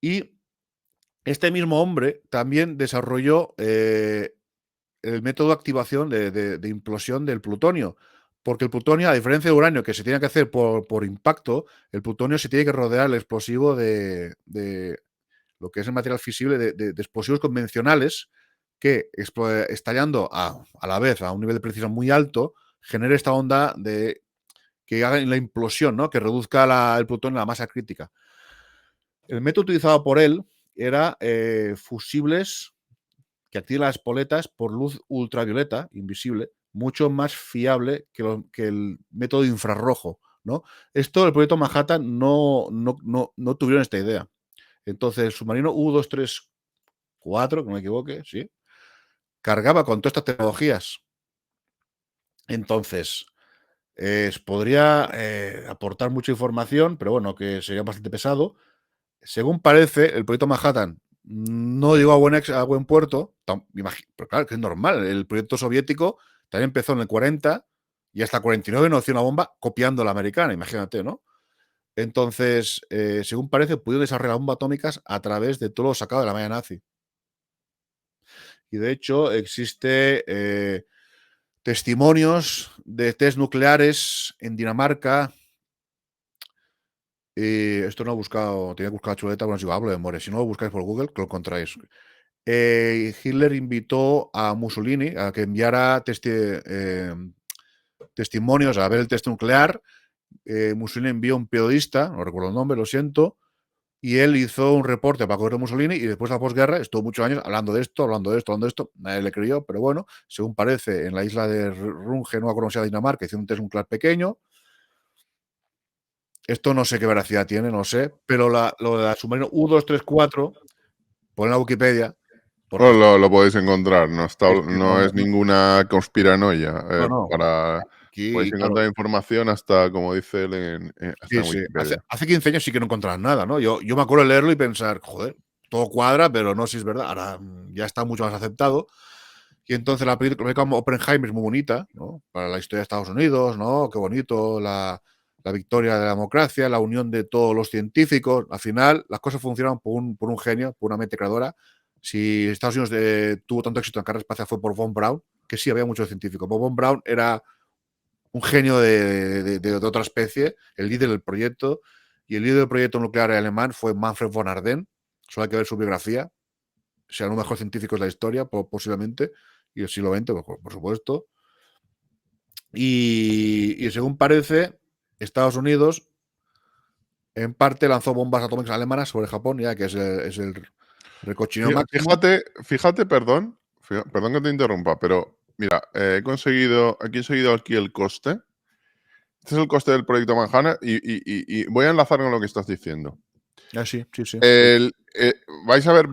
Y este mismo hombre también desarrolló el método de activación de implosión del plutonio, porque el plutonio, a diferencia de uranio, que se tiene que hacer por impacto, el plutonio se tiene que rodear el explosivo de lo que es el material fisible de explosivos convencionales que, estallando a la vez a un nivel de precisión muy alto, genere esta onda que haga la implosión, ¿no?, que reduzca el plutonio a la masa crítica. El método utilizado por él era fusibles que activan las espoletas por luz ultravioleta, invisible, mucho más fiable que el método infrarrojo, ¿no? Esto, el proyecto Manhattan no tuvieron esta idea. Entonces, el submarino U-234, que no me equivoque, sí, cargaba con todas estas tecnologías. Entonces, podría aportar mucha información, pero bueno, que sería bastante pesado. Según parece, el proyecto Manhattan no llegó a buen puerto, pero claro, que es normal. El proyecto soviético también empezó en el 40 y hasta el 49 no hacía una bomba copiando la americana, imagínate, ¿no? Entonces, según parece, pudieron desarrollar bombas atómicas a través de todo lo sacado de la malla nazi. Y de hecho, existe testimonios de test nucleares en Dinamarca, Y esto no he buscado, tenía que buscar la chuleta, bueno, si hablo de memoria. Si no lo buscáis por Google, que lo encontráis. Hitler invitó a Mussolini a que enviara testimonios a ver el test nuclear. Mussolini envió un periodista, no recuerdo el nombre, lo siento, y él hizo un reporte para correr Mussolini y después de la posguerra estuvo muchos años hablando de esto, hablando de esto, hablando de esto. Nadie le creyó, pero bueno, según parece, en la isla de Runge, no acuerdo si era Dinamarca, hicieron un test nuclear pequeño. Esto no sé qué veracidad tiene, no sé, pero lo de la submarino U-234, pon en la Wikipedia, porque Lo podéis encontrar, no, no es ninguna conspiranoia. no, Podéis aquí, claro, encontrar información hasta, como dice él, hasta sí, en sí, hace, Wikipedia. hace 15 años sí que no encontraba nada, ¿no? Yo me acuerdo de leerlo y pensar, joder, todo cuadra, pero no sé si es verdad. Ahora ya está mucho más aceptado. Y entonces la película como Oppenheimer es muy bonita, ¿no? Para la historia de Estados Unidos, ¿no? Qué bonito, la victoria de la democracia, la unión de todos los científicos. Al final, las cosas funcionan por un genio, por una mente creadora. Si Estados Unidos tuvo tanto éxito en carrera espacial fue por Von Braun, que sí había muchos científicos. Von Braun era un genio de otra especie, el líder del proyecto, y el líder del proyecto nuclear alemán fue Manfred von Ardenne. Solo hay que ver su biografía. Será uno de los mejores científicos de la historia, posiblemente, y el siglo XX, por supuesto. Y según parece, Estados Unidos en parte lanzó bombas atómicas alemanas sobre Japón, ya que es el recochineo máximo. Fíjate, perdón que te interrumpa, pero mira, he conseguido aquí el coste. Este es el coste del proyecto Manhattan y voy a enlazar con lo que estás diciendo. Ah, sí, sí, sí. Vais a ver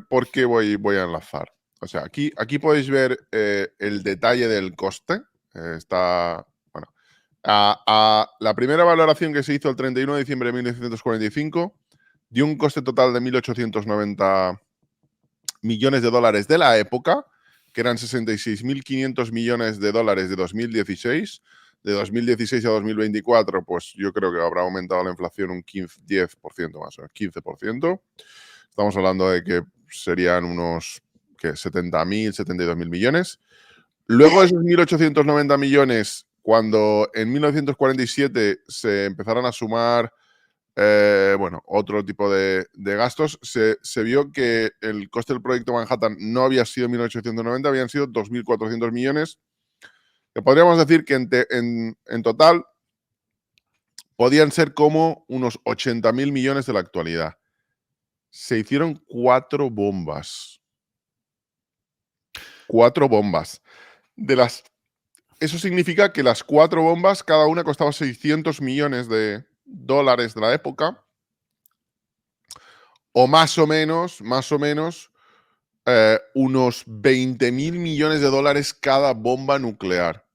por qué voy a enlazar. O sea, aquí podéis ver el detalle del coste. Está, bueno, la primera valoración que se hizo el 31 de diciembre de 1945 dio un coste total de 1.890 millones de dólares de la época, que eran 66.500 millones de dólares de 2016. De 2016 a 2024, pues yo creo que habrá aumentado la inflación un 10% más o menos, 15%. Estamos hablando de que serían unos 70.000, 72.000 millones. Luego esos 1.890 millones, cuando en 1947 se empezaron a sumar otro tipo de gastos, se vio que el coste del proyecto Manhattan no había sido 1.890, habían sido 2.400 millones, que podríamos decir que en total podían ser como unos 80.000 millones de la actualidad. Se hicieron 4 bombas. 4 bombas. Eso significa que las 4 bombas, cada una costaba 600 millones de dólares de la época, o más o menos, unos 20.000 millones de dólares cada bomba nuclear.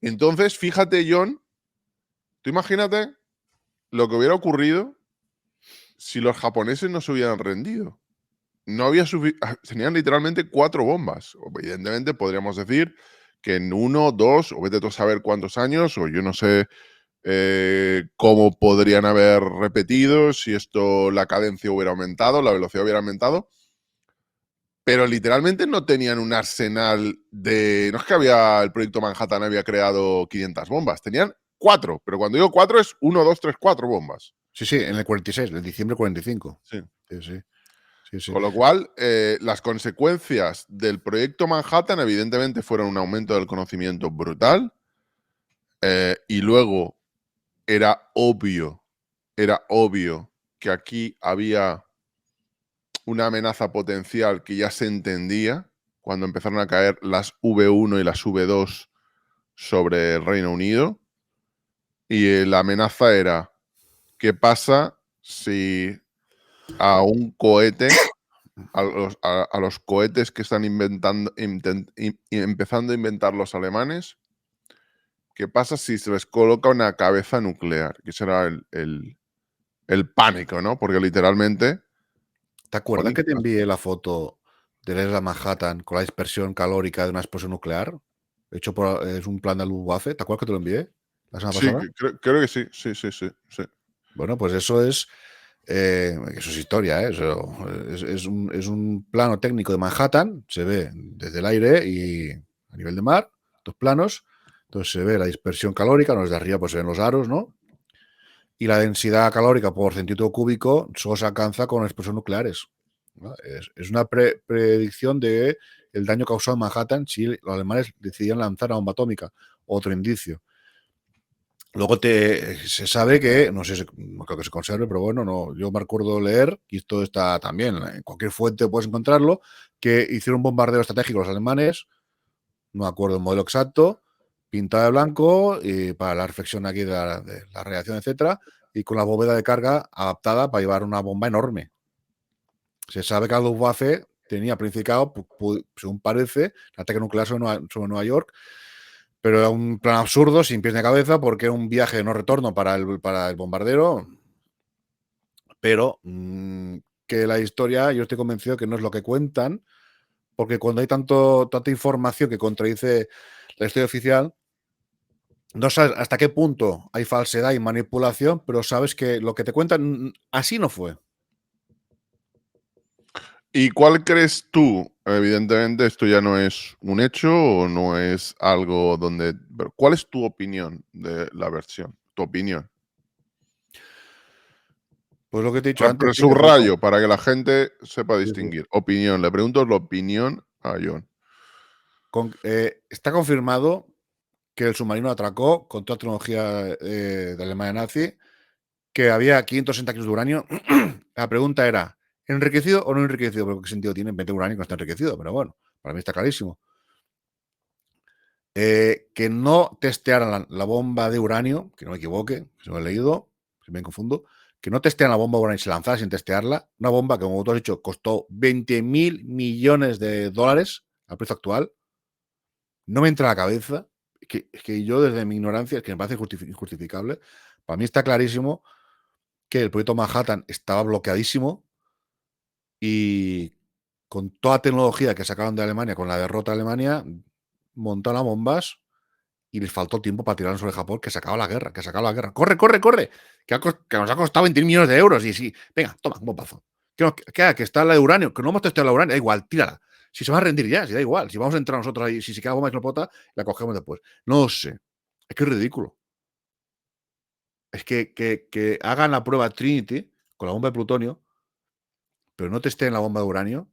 Entonces, fíjate, John, tú imagínate lo que hubiera ocurrido si los japoneses no se hubieran rendido. No había tenían literalmente 4 bombas. Evidentemente, podríamos decir que en 1, 2, o vete tú a saber cuántos años, o yo no sé cómo podrían haber repetido, si esto, la cadencia hubiera aumentado, la velocidad hubiera aumentado. Pero literalmente no tenían un arsenal de. No es que el proyecto Manhattan había creado 500 bombas, tenían 4. Pero cuando digo 4 es 1, 2, 3, 4 bombas. Sí, sí, en el 46, en diciembre 45. Sí. Sí, sí. Sí, sí. Con lo cual, las consecuencias del proyecto Manhattan, evidentemente, fueron un aumento del conocimiento brutal. Y luego era obvio que aquí había una amenaza potencial que ya se entendía cuando empezaron a caer las V1 y las V2 sobre el Reino Unido. Y la amenaza era, ¿qué pasa si a un cohete, a los cohetes que están empezando a inventar los alemanes, qué pasa si se les coloca una cabeza nuclear? Que será el pánico, ¿no? Porque literalmente, ¿Te acuerdas jolín, que te envié la foto de la isla Manhattan con la dispersión calórica de una explosión nuclear? Hecho por, es un plan de Luftwaffe. ¿Te acuerdas que te lo envié la semana sí, pasada? creo que sí, sí, sí, sí, sí. Bueno, pues eso es historia, ¿eh? Eso es un plano técnico de Manhattan, se ve desde el aire y a nivel de mar, dos planos, entonces se ve la dispersión calórica, no desde arriba pues se ven los aros, ¿no? y la densidad calórica por centímetro cúbico solo se alcanza con explosiones nucleares, ¿no? Es una predicción de el daño causado en Manhattan si los alemanes decidían lanzar una bomba atómica. Otro indicio. Luego se sabe que, no sé, no creo que se conserve, pero bueno, no, yo me acuerdo leer, y esto está también, en cualquier fuente puedes encontrarlo, que hicieron un bombardeo estratégico los alemanes, no me acuerdo el modelo exacto, pintado de blanco, y para la reflexión aquí de la radiación, etcétera, y con la bóveda de carga adaptada para llevar una bomba enorme. Se sabe que la Luftwaffe tenía planificado, según parece, el ataque nuclear sobre Nueva York, pero era un plan absurdo, sin pies ni cabeza, porque era un viaje de no retorno para el bombardero. Pero que la historia, yo estoy convencido que no es lo que cuentan, porque cuando hay tanta información que contradice la historia oficial, no sabes hasta qué punto hay falsedad y manipulación, pero sabes que lo que te cuentan así no fue. ¿Y cuál crees tú? Evidentemente, esto ya no es un hecho o no es algo donde. Pero ¿cuál es tu opinión de la versión? Tu opinión. Pues lo que te he dicho antes, sí que Subrayo para que la gente sepa sí, sí. distinguir. Opinión. Le pregunto la opinión a John. Está confirmado que el submarino atracó con toda tecnología de Alemania nazi, que había 560 kilos de uranio. La pregunta era, ¿enriquecido o no enriquecido? Pero ¿qué sentido tiene meter uranio que no está enriquecido? Pero bueno, para mí está clarísimo. Que no testearan la bomba de uranio, que no me equivoque, si me he leído, si me confundo, que no testearan la bomba de uranio y se lanzara sin testearla. Una bomba que, como tú has dicho, costó 20.000 millones de dólares al precio actual. No me entra a la cabeza. Es que yo, desde mi ignorancia, es que me parece injustificable. Para mí está clarísimo que el proyecto Manhattan estaba bloqueadísimo y con toda tecnología que sacaron de Alemania, con la derrota de Alemania, montaron bombas y les faltó tiempo para tirar sobre Japón, que se acaba la guerra, que se acaba la guerra. ¡Corre, corre, corre! Que nos ha costado 20 millones de euros. Y sí, venga, toma, un bombazo. Que está la de uranio, que no hemos testeado la uranio, da igual, tírala. Si se va a rendir ya, si da igual. Si vamos a entrar nosotros ahí, si se queda bomba explota, la cogemos después. No sé. Es que es ridículo. Es que hagan la prueba Trinity con la bomba de plutonio, pero no testeen la bomba de uranio.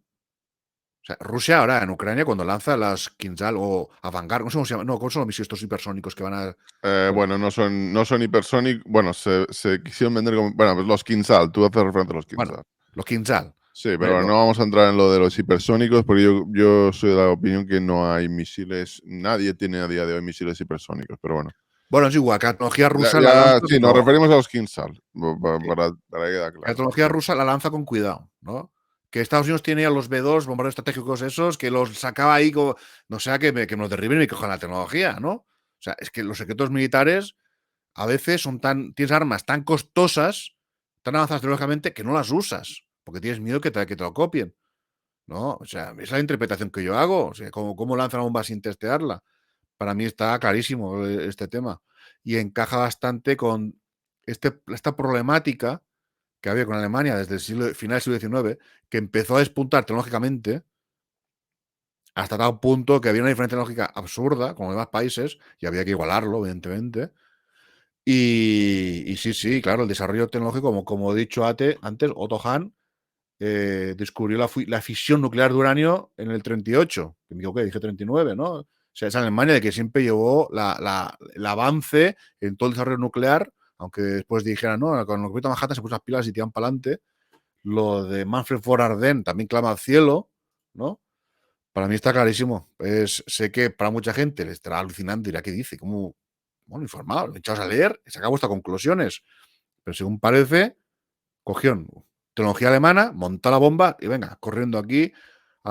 O sea, Rusia ahora en Ucrania, cuando lanza las Kinzhal o Avangard, no sé cómo se llama, no, ¿cómo son los misiles estos hipersónicos que van a. Bueno, no son hipersónicos. Bueno, se quisieron vender como. Bueno, pues los Kinsal. Tú haces referencia a los Bueno, Kinsal. los Kinzhal. Sí, pero no vamos a entrar en lo de los hipersónicos porque yo soy de la opinión que no hay misiles. Nadie tiene a día de hoy misiles hipersónicos, pero bueno. Bueno, es igual, que la tecnología rusa la Ya, lanza, sí, nos pero referimos a los Kinsal, sí, para que quede la claro. tecnología rusa la lanza con cuidado, ¿no? Que Estados Unidos tiene ya los B2, bombarderos estratégicos esos, que los sacaba ahí, como, no sea que me los derriben y me cojan la tecnología, ¿no? O sea, es que los secretos militares a veces tienes armas tan costosas, tan avanzadas tecnológicamente, que no las usas, porque tienes miedo que te lo copien, ¿no? O sea, esa es la interpretación que yo hago. O sea, ¿cómo lanzan una bomba sin testearla? Para mí está clarísimo este tema. Y encaja bastante con esta problemática que había con Alemania desde el final del siglo XIX, que empezó a despuntar tecnológicamente hasta tal punto que había una diferencia tecnológica absurda con los demás países y había que igualarlo, evidentemente. Y sí, sí, claro, el desarrollo tecnológico, como he dicho antes, Otto Hahn descubrió la fisión nuclear de uranio en el 38, que me equivoqué, dije 39, ¿no? O sea, es Alemania de que siempre llevó el avance en todo el desarrollo nuclear, aunque después dijeran, no, con lo que Manhattan se puso las pilas y tiran para adelante. Lo de Manfred von Ardenne también clama al cielo, ¿no? Para mí está clarísimo. Sé que para mucha gente le estará alucinando, dirá, ¿qué dice? ¿Cómo? Bueno, informado, le echamos a leer y sacamos estas conclusiones. Pero según parece, cogieron tecnología alemana, montó la bomba y venga, corriendo aquí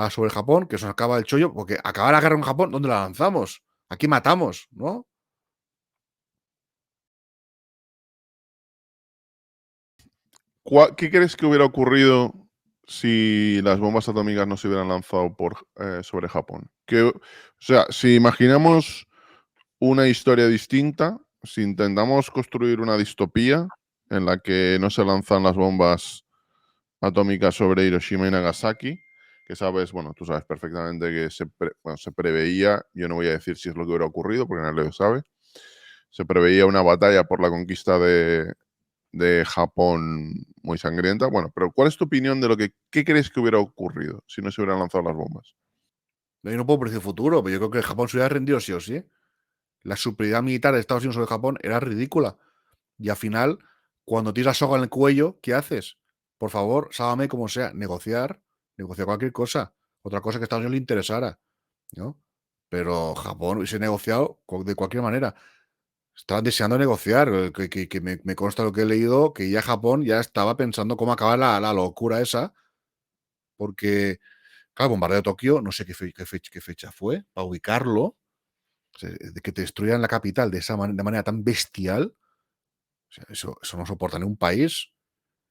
sobre Japón, que se nos acaba el chollo, porque acabar la guerra en Japón, ¿dónde la lanzamos? Aquí matamos, ¿no? ¿Qué crees que hubiera ocurrido si las bombas atómicas no se hubieran lanzado sobre Japón? O sea, si imaginamos una historia distinta, si intentamos construir una distopía en la que no se lanzan las bombas atómicas sobre Hiroshima y Nagasaki, que sabes, bueno, tú sabes perfectamente que se preveía, yo no voy a decir si es lo que hubiera ocurrido, porque nadie lo sabe, se preveía una batalla por la conquista de Japón muy sangrienta. Bueno, pero ¿cuál es tu opinión de lo que qué crees que hubiera ocurrido si no se hubieran lanzado las bombas? Yo no puedo predecir el futuro, pero yo creo que Japón se hubiera rendido sí o sí. La superioridad militar de Estados Unidos sobre Japón era ridícula. Y al final, cuando tienes la soga en el cuello, ¿qué haces? Por favor, sálvame como sea. Negociar cualquier cosa. Otra cosa que a Estados Unidos le interesara, ¿no? Pero Japón hubiese negociado de cualquier manera. Estaban deseando negociar, que me consta lo que he leído, que ya Japón ya estaba pensando cómo acabar la locura esa, porque, claro, el bombardeo de Tokio, no sé qué fecha fue, para ubicarlo, o sea, de que te destruyan la capital de esa de manera tan bestial, o sea, eso no soporta ni un país.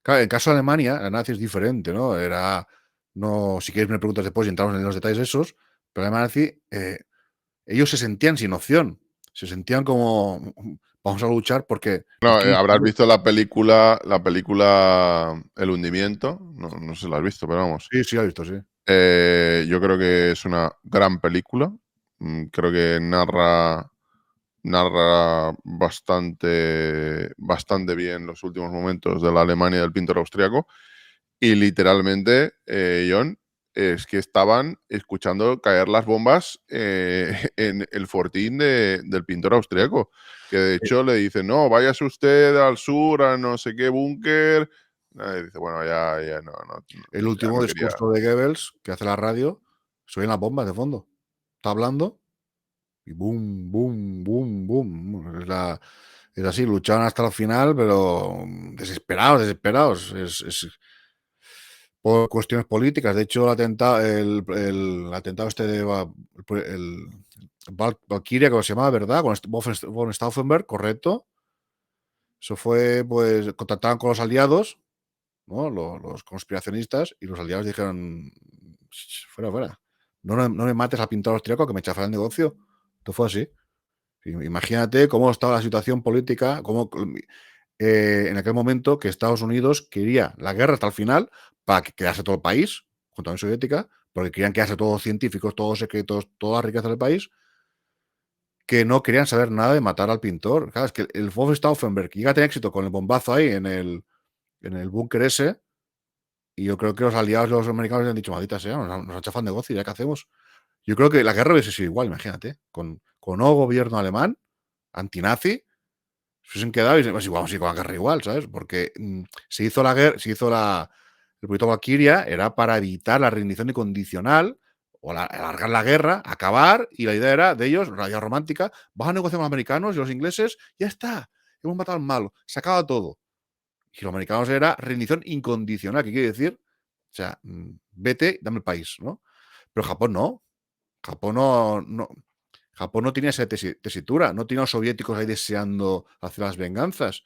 Claro, en el caso de Alemania, la nazi es diferente, ¿no? Era, no, si quieres me preguntas después y entramos en los detalles esos, pero la nazi, ellos se sentían sin opción, se sentían como, vamos a luchar porque No, aquí habrás visto la película El hundimiento, no sé si la has visto, pero vamos. sí, sí, lo he visto, sí. Yo creo que es una gran película. Creo que narra bastante bien los últimos momentos de la Alemania del pintor austriaco. Y literalmente, John, es que estaban escuchando caer las bombas en el fortín del pintor austriaco. Que de hecho le dicen, no, váyase usted al sur, a no sé qué búnker. Y dice, bueno, ya El ya último no quería. discurso de Goebbels, que hace la radio, se oyen las bombas de fondo. Está hablando y boom, boom, boom, boom. Es así, luchaban hasta el final, pero desesperados. Es por cuestiones políticas. De hecho, el atentado este de el Valkyria, que se llamaba, ¿verdad? Con von Stauffenberg, correcto. Eso fue, pues, contactaban con los aliados, ¿no? Los conspiracionistas, y los aliados dijeron: Fuera, fuera. No me mates al pintor austriaco que me chafará el negocio". Esto fue así. Imagínate cómo estaba la situación política, cómo en aquel momento que Estados Unidos quería la guerra hasta el final para que quedase todo el país, junto a la Unión Soviética, porque querían quedarse todos científicos, todos secretos, toda la riqueza del país, que no querían saber nada de matar al pintor. Claro, es que el von Stauffenberg llega a tener éxito con el bombazo ahí en el búnker ese, y yo creo que los aliados, los americanos, han dicho: "Maldita sea, nos han chafado el negocio, ¿ya qué hacemos?". Yo creo que la guerra hubiese sido igual, imagínate, con nuevo gobierno alemán, antinazi, se hubiesen quedado y pues igual, vamos a ir con la guerra igual, ¿sabes? Porque se hizo la guerra, el proyecto Valkyria era para evitar la rendición incondicional o alargar la guerra, acabar, y la idea era de ellos, la idea romántica: "Vamos a negociar con los americanos y los ingleses, ya está, hemos matado al malo, se acaba todo". Y los americanos era rendición incondicional, ¿qué quiere decir? O sea, vete, dame el país, ¿no? Pero Japón no. Japón Japón no tenía esa tesitura, no tenía a los soviéticos ahí deseando hacer las venganzas.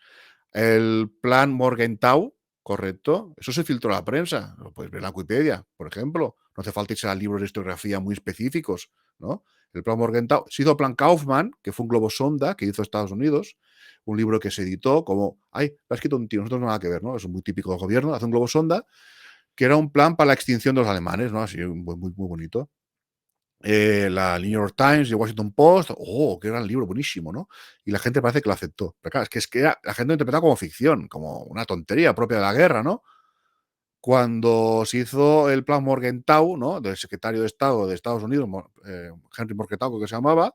El plan Morgenthau, correcto, eso se filtró a la prensa, lo puedes ver en la Wikipedia, por ejemplo. No hace falta irse a libros de historiografía muy específicos, ¿no? El plan Morgenthau se hizo el plan Kaufman, que fue un globo sonda que hizo Estados Unidos, un libro que se editó como, ay, lo ha escrito un tío, nosotros nada que ver, ¿no? Es muy típico del gobierno, hace un globo sonda, que era un plan para la extinción de los alemanes, ¿no? Así, muy bonito. La New York Times y Washington Post, qué gran libro, buenísimo, ¿no? Y la gente parece que lo aceptó. Pero claro, la gente lo interpretaba como ficción, como una tontería propia de la guerra, ¿no? Cuando se hizo el plan Morgenthau, ¿no? Del secretario de Estado de Estados Unidos, Henry Morgenthau, creo que se llamaba,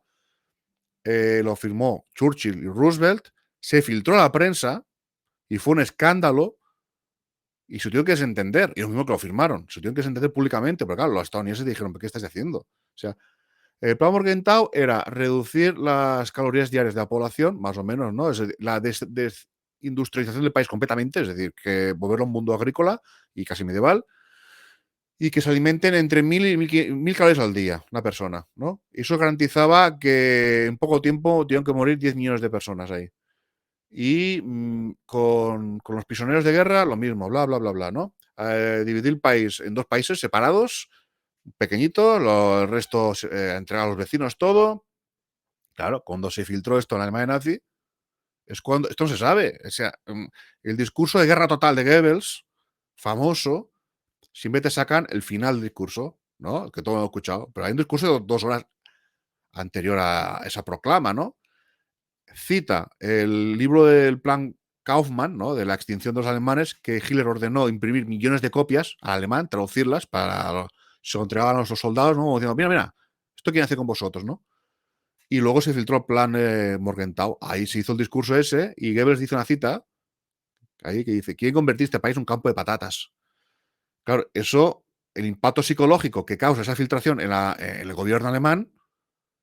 lo firmó Churchill y Roosevelt, se filtró a la prensa y fue un escándalo y se tuvieron que desentender. Y los mismos que lo firmaron, se tuvieron que desentender públicamente, pero claro, los estadounidenses dijeron: "¿Pero qué estás haciendo?". O sea, el plan Morgenthau era reducir las calorías diarias de la población, más o menos, ¿no? Es decir, la desindustrialización del país completamente, es decir, que volverlo un mundo agrícola y casi medieval, y que se alimenten entre 1000 y 1000 calorías al día, una persona, ¿no? Y eso garantizaba que en poco tiempo tuvieron que morir 10 millones de personas ahí. Y con los prisioneros de guerra, lo mismo, bla, bla, bla, bla, ¿no? Dividir el país en dos países separados, pequeñito, el resto entregar a los vecinos todo. Claro, cuando se filtró esto en la Alemania nazi, es cuando, esto no se sabe, o sea, el discurso de guerra total de Goebbels, famoso, siempre te sacan el final del discurso, ¿no? Que todo lo he escuchado, pero hay un discurso de 2 horas anterior a esa proclama, ¿no? Cita el libro del plan Kaufmann, ¿no? De la extinción de los alemanes, que Hitler ordenó imprimir millones de copias al alemán, traducirlas para se lo entregaban a los soldados, ¿no? Como diciendo, mira, esto quieren hacer con vosotros, ¿no? Y luego se filtró el plan Morgenthau. Ahí se hizo el discurso ese y Goebbels dice una cita ahí que dice, quieren convertir este país en un campo de patatas. Claro, eso, el impacto psicológico que causa esa filtración en el gobierno alemán,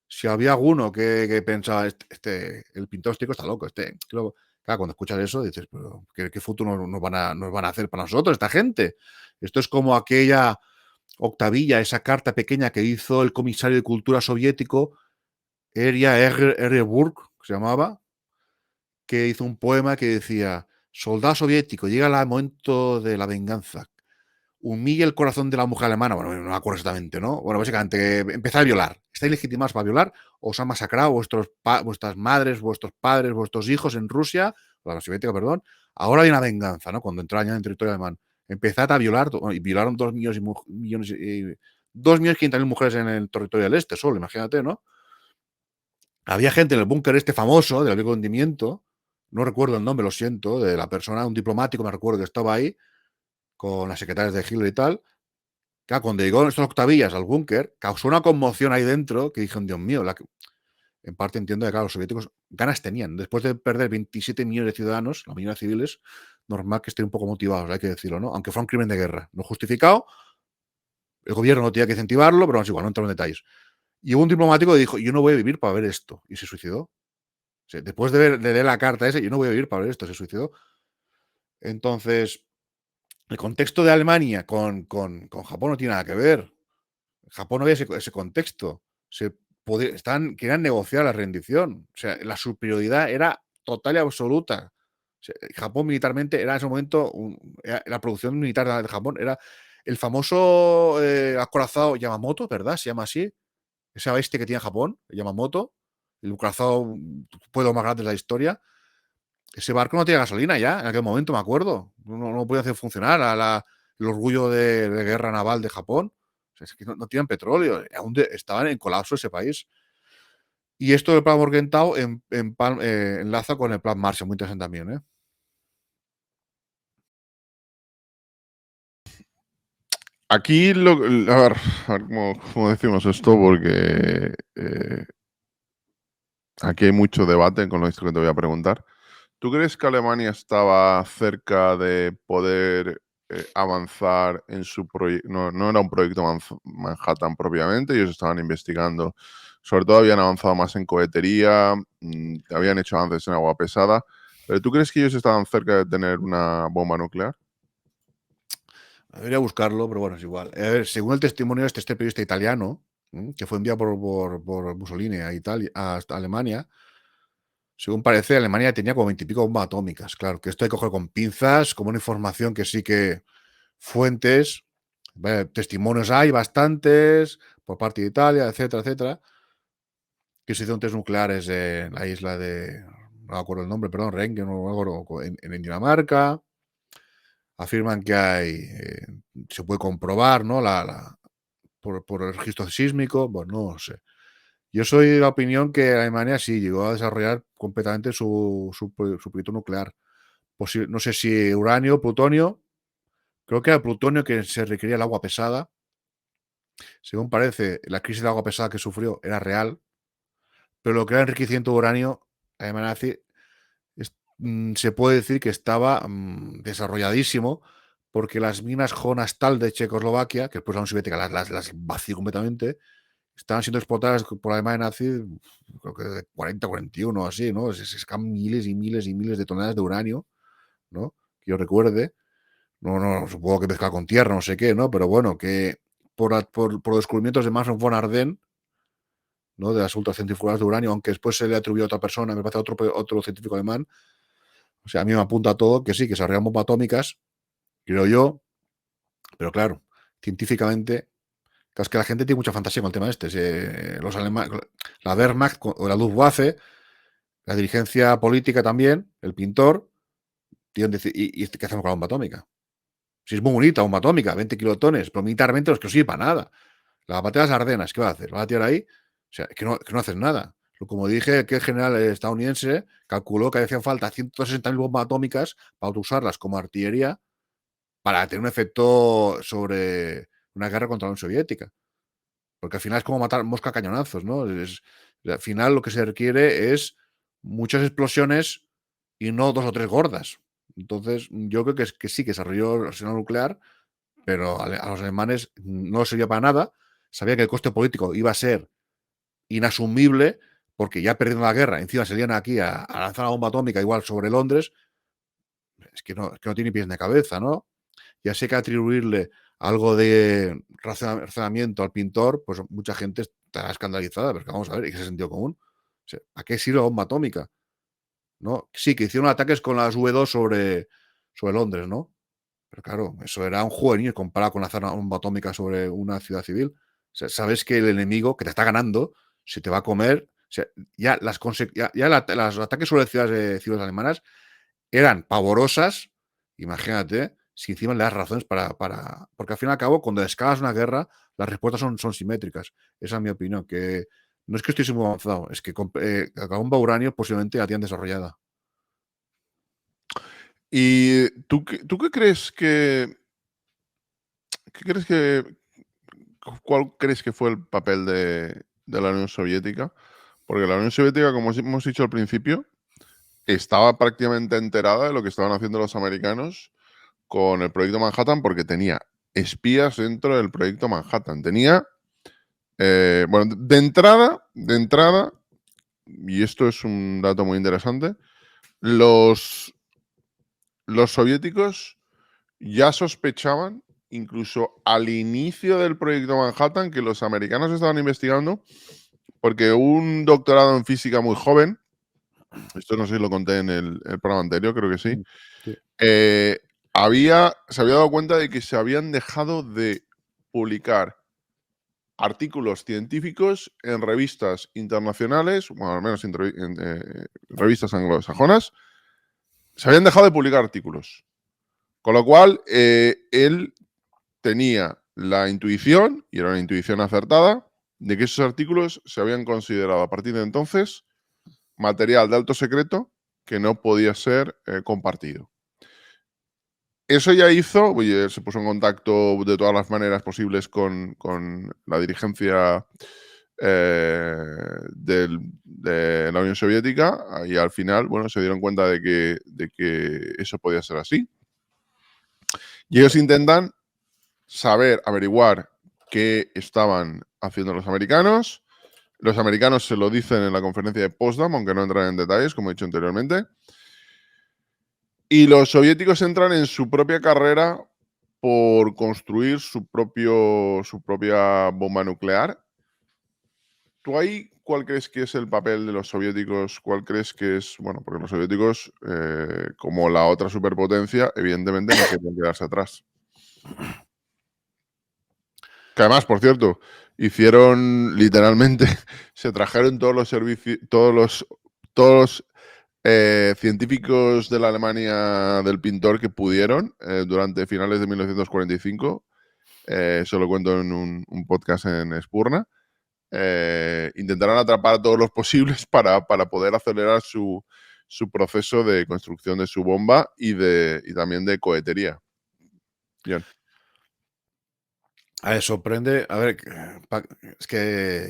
si había alguno que pensaba, el pintor este está loco, claro, cuando escuchas eso dices, pero ¿qué futuro nos van a hacer para nosotros, esta gente? Esto es como aquella octavilla, esa carta pequeña que hizo el comisario de Cultura soviético, Eria R. Burg, se llamaba, que hizo un poema que decía, soldado soviético, llega el momento de la venganza, humilla el corazón de la mujer alemana. Bueno, no me acuerdo exactamente, ¿no? Bueno, básicamente, empezar a violar. Estáis legitimados para violar, os han masacrado vuestras madres, vuestros padres, vuestros hijos en Rusia, la soviética, perdón. Ahora hay una venganza, ¿no? Cuando entraron ya en territorio alemán. Empezad a violar, y violaron 2.500.000 mujeres en el territorio del este solo, imagínate, ¿no? Había gente en el búnker este famoso del abrigo de hundimiento, no recuerdo el nombre, lo siento, de la persona, un diplomático, me recuerdo que estaba ahí, con las secretarias de Hitler y tal. Claro, cuando llegó estas octavillas al búnker, causó una conmoción ahí dentro que dijeron, Dios mío, en parte entiendo que, claro, los soviéticos ganas tenían. Después de perder 27 millones de ciudadanos, la mayoría civiles, normal que estén un poco motivados, hay que decirlo, ¿no? Aunque fue un crimen de guerra, no justificado, el gobierno no tenía que incentivarlo, pero es igual, no entro en detalles. Y hubo un diplomático que dijo, yo no voy a vivir para ver esto, y se suicidó. O sea, después de leer la carta esa, yo no voy a vivir para ver esto, se suicidó. Entonces, el contexto de Alemania con Japón no tiene nada que ver. Japón no había ese contexto. Querían negociar la rendición. O sea, la superioridad era total y absoluta. O sea, Japón militarmente era en ese momento, la producción militar de Japón era el famoso acorazado Yamamoto, ¿verdad? Se llama así. Esa bestia que tiene Japón, Yamamoto, el acorazado pueblo más grande de la historia. Ese barco no tenía gasolina ya, en aquel momento me acuerdo. No podía hacer funcionar el orgullo de guerra naval de Japón. O sea, es que no tienen petróleo, estaban en colapso ese país. Y esto del plan Morgenthau enlaza con el plan Marshall, muy interesante también, ¿eh? Aquí, a ver cómo decimos esto, porque aquí hay mucho debate con esto que te voy a preguntar. ¿Tú crees que Alemania estaba cerca de poder avanzar en su proyecto? No era un proyecto Manhattan propiamente, ellos estaban investigando, sobre todo habían avanzado más en cohetería, habían hecho avances en agua pesada, pero ¿tú crees que ellos estaban cerca de tener una bomba nuclear? Debería buscarlo, pero bueno, es igual. A ver, según el testimonio de este periodista italiano, que fue enviado por Mussolini a Italia, hasta Alemania, según parece, Alemania tenía como 20 y pico bombas atómicas. Claro, que esto hay que coger con pinzas, como una información que sí que fuentes, testimonios hay bastantes por parte de Italia, etcétera, etcétera, que se hicieron test nucleares en la isla de, no me acuerdo el nombre, perdón, Rengen, no me acuerdo, en Dinamarca. Afirman que se puede comprobar, ¿no? Por el registro sísmico, pues no lo sé. Yo soy de la opinión que Alemania sí llegó a desarrollar completamente su proyecto nuclear. No sé si uranio, plutonio. Creo que era el plutonio que se requería el agua pesada. Según parece, la crisis de agua pesada que sufrió era real. Pero lo que era enriquecimiento de uranio, Alemania se puede decir que estaba desarrolladísimo porque las minas Jonastal de Checoslovaquia, que después la Unión Soviética las vació completamente, estaban siendo explotadas por la Alemania nazi, creo que de 40-41 así, ¿no? Se sacan miles y miles y miles de toneladas de uranio, ¿no? Que yo recuerde. No, supongo que mezcla con tierra, no sé qué, ¿no? Pero bueno, que por descubrimientos de Manfred von Ardenne, ¿no? De las ultracentrifugadas de uranio, aunque después se le atribuyó a otra persona, me parece otro científico alemán. O sea, a mí me apunta todo que sí, que se desarrollan bombas atómicas, creo yo, pero claro, científicamente, claro, es que la gente tiene mucha fantasía con el tema este. Los alemanes, la Wehrmacht o la Luftwaffe, la dirigencia política también, el pintor, tienen decir, ¿y qué hacemos con la bomba atómica? Si es muy bonita, bomba atómica, 20 kilotones, pero militarmente los que no sirve para nada. La batalla de las Ardenas, ¿qué va a hacer? ¿Va a tirar ahí? O sea, que no haces nada. Como dije, que el general estadounidense calculó que hacían falta 160.000 bombas atómicas para usarlas como artillería para tener un efecto sobre una guerra contra la Unión Soviética. Porque al final es como matar mosca a cañonazos, ¿no? Al final lo que se requiere es muchas explosiones y no 2 o 3 gordas. Entonces, yo creo que sí, que desarrolló el arsenal nuclear, pero a los alemanes no les servía para nada. Sabía que el coste político iba a ser inasumible, porque ya perdiendo la guerra, encima se iban aquí a lanzar una bomba atómica igual sobre Londres. Es que no tiene pies ni cabeza, ¿no? Ya sé que atribuirle algo de razonamiento al pintor, pues mucha gente estará escandalizada, pero vamos a ver, ¿y qué es el sentido común? O sea, ¿a qué sirve la bomba atómica? ¿No? Sí, que hicieron ataques con las V2 sobre Londres, ¿no? Pero claro, eso era un juvenil comparado con lanzar una bomba atómica sobre una ciudad civil. O sea, sabes que el enemigo que te está ganando se te va a comer. O sea, ya los ataques sobre ciudades civiles alemanas eran pavorosas. Imagínate, si encima le das razones porque al fin y al cabo, cuando escalas una guerra, las respuestas son simétricas. Esa es mi opinión, que no es que estoy muy avanzado, es que la bomba uranio posiblemente la tienen desarrollada. ¿Y tú qué crees qué crees cuál crees que fue el papel de la Unión Soviética? Porque la Unión Soviética, como hemos dicho al principio, estaba prácticamente enterada de lo que estaban haciendo los americanos con el proyecto Manhattan porque tenía espías dentro del proyecto Manhattan. Tenía, bueno, de entrada, y esto es un dato muy interesante, los, los soviéticos ya sospechaban, incluso al inicio del proyecto Manhattan, que los americanos estaban investigando, porque un doctorado en física muy joven, esto no sé si lo conté en el programa anterior, creo que sí, Sí. eh, se había dado cuenta de que se habían dejado de publicar artículos científicos en revistas internacionales, bueno, al menos en revistas anglosajonas, se habían dejado de publicar artículos. Con lo cual, él tenía la intuición, y era una intuición acertada, de que esos artículos se habían considerado a partir de entonces material de alto secreto que no podía ser compartido. Eso ya hizo, oye, se puso en contacto de todas las maneras posibles con la dirigencia de la Unión Soviética y al final, bueno, se dieron cuenta de que eso podía ser así. Y ellos intentan averiguar qué estaban haciendo los americanos. Los americanos se lo dicen en la conferencia de Potsdam, aunque no entran en detalles, como he dicho anteriormente. Y los soviéticos entran en su propia carrera por construir su propia bomba nuclear. ¿Tú ahí cuál crees que es el papel de los soviéticos? ¿Cuál crees que es? Bueno, porque los soviéticos, como la otra superpotencia, evidentemente no querían quedarse atrás. Que además, por cierto, hicieron literalmente, se trajeron todos los servicios, todos los científicos de la Alemania del pintor que pudieron durante finales de 1945. Eso lo cuento en un podcast en Espurna. Intentaron atrapar a todos los posibles para poder acelerar su proceso de construcción de su bomba y también de cohetería. Bien. A ver, sorprende. A ver, es que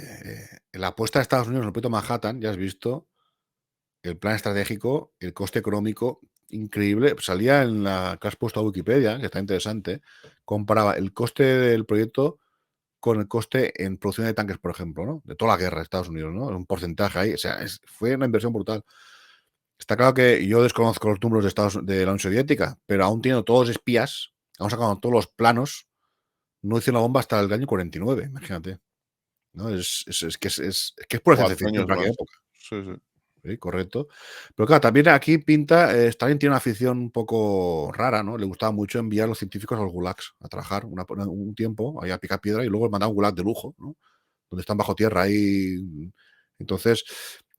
la apuesta de Estados Unidos en el proyecto Manhattan, ya has visto, el plan estratégico, el coste económico, increíble. Salía en la que has puesto a Wikipedia, que está interesante, comparaba el coste del proyecto con el coste en producción de tanques, por ejemplo, ¿no? De toda la guerra de Estados Unidos, ¿no? Un porcentaje ahí. O sea, fue una inversión brutal. Está claro que yo desconozco los números de la Unión Soviética, pero aún teniendo todos los espías, aún sacando todos los planos, no hicieron la bomba hasta el año 49, imagínate. ¿No? Es pura ciencia 4 ficción años para aquella más. época. Sí, sí. Sí, correcto. Pero claro, también aquí pinta, Stalin tiene una afición un poco rara, ¿no? Le gustaba mucho enviar a los científicos a los gulags a trabajar un tiempo, ahí a picar piedra, y luego les mandaba un gulag de lujo, ¿no? Donde están bajo tierra ahí. Entonces,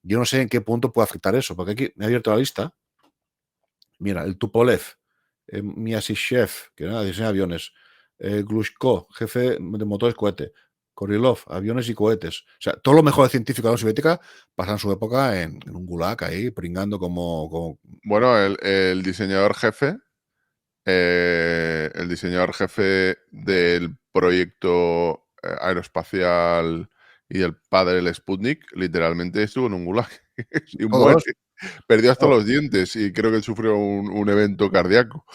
yo no sé en qué punto puede afectar eso, porque aquí me he abierto la lista. Mira, el Tupolev, Miasishev, que era diseño de aviones, Glushko, jefe de motores cohete, Korylov, aviones y cohetes. O sea, todo lo mejor de científico de la Unión Soviética pasan su época en un gulag ahí, pringando como... Bueno, el diseñador jefe, del proyecto aeroespacial y el padre del Sputnik, literalmente estuvo en un gulag y muere. Todos, Perdió hasta todos, los dientes y creo que sufrió un evento cardíaco.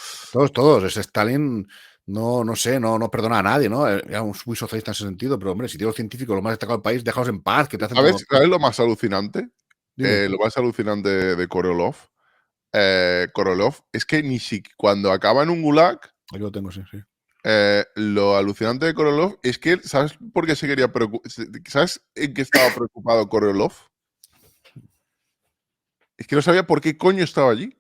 todos. Ese Stalin no sé, no perdona a nadie, ¿no? Era muy socialista en ese sentido, pero hombre, si tienes los científicos, lo más destacado del país, déjalos en paz, que te hacen tecnología. ¿Sabes lo más alucinante? Dime, Lo más alucinante de Korolev es que ni si cuando acaba en un gulag, aquí lo tengo, sí, sí. lo alucinante de Korolev es que, ¿sabes por qué se quería ¿Sabes en qué estaba preocupado Korolev? Es que no sabía por qué coño estaba allí.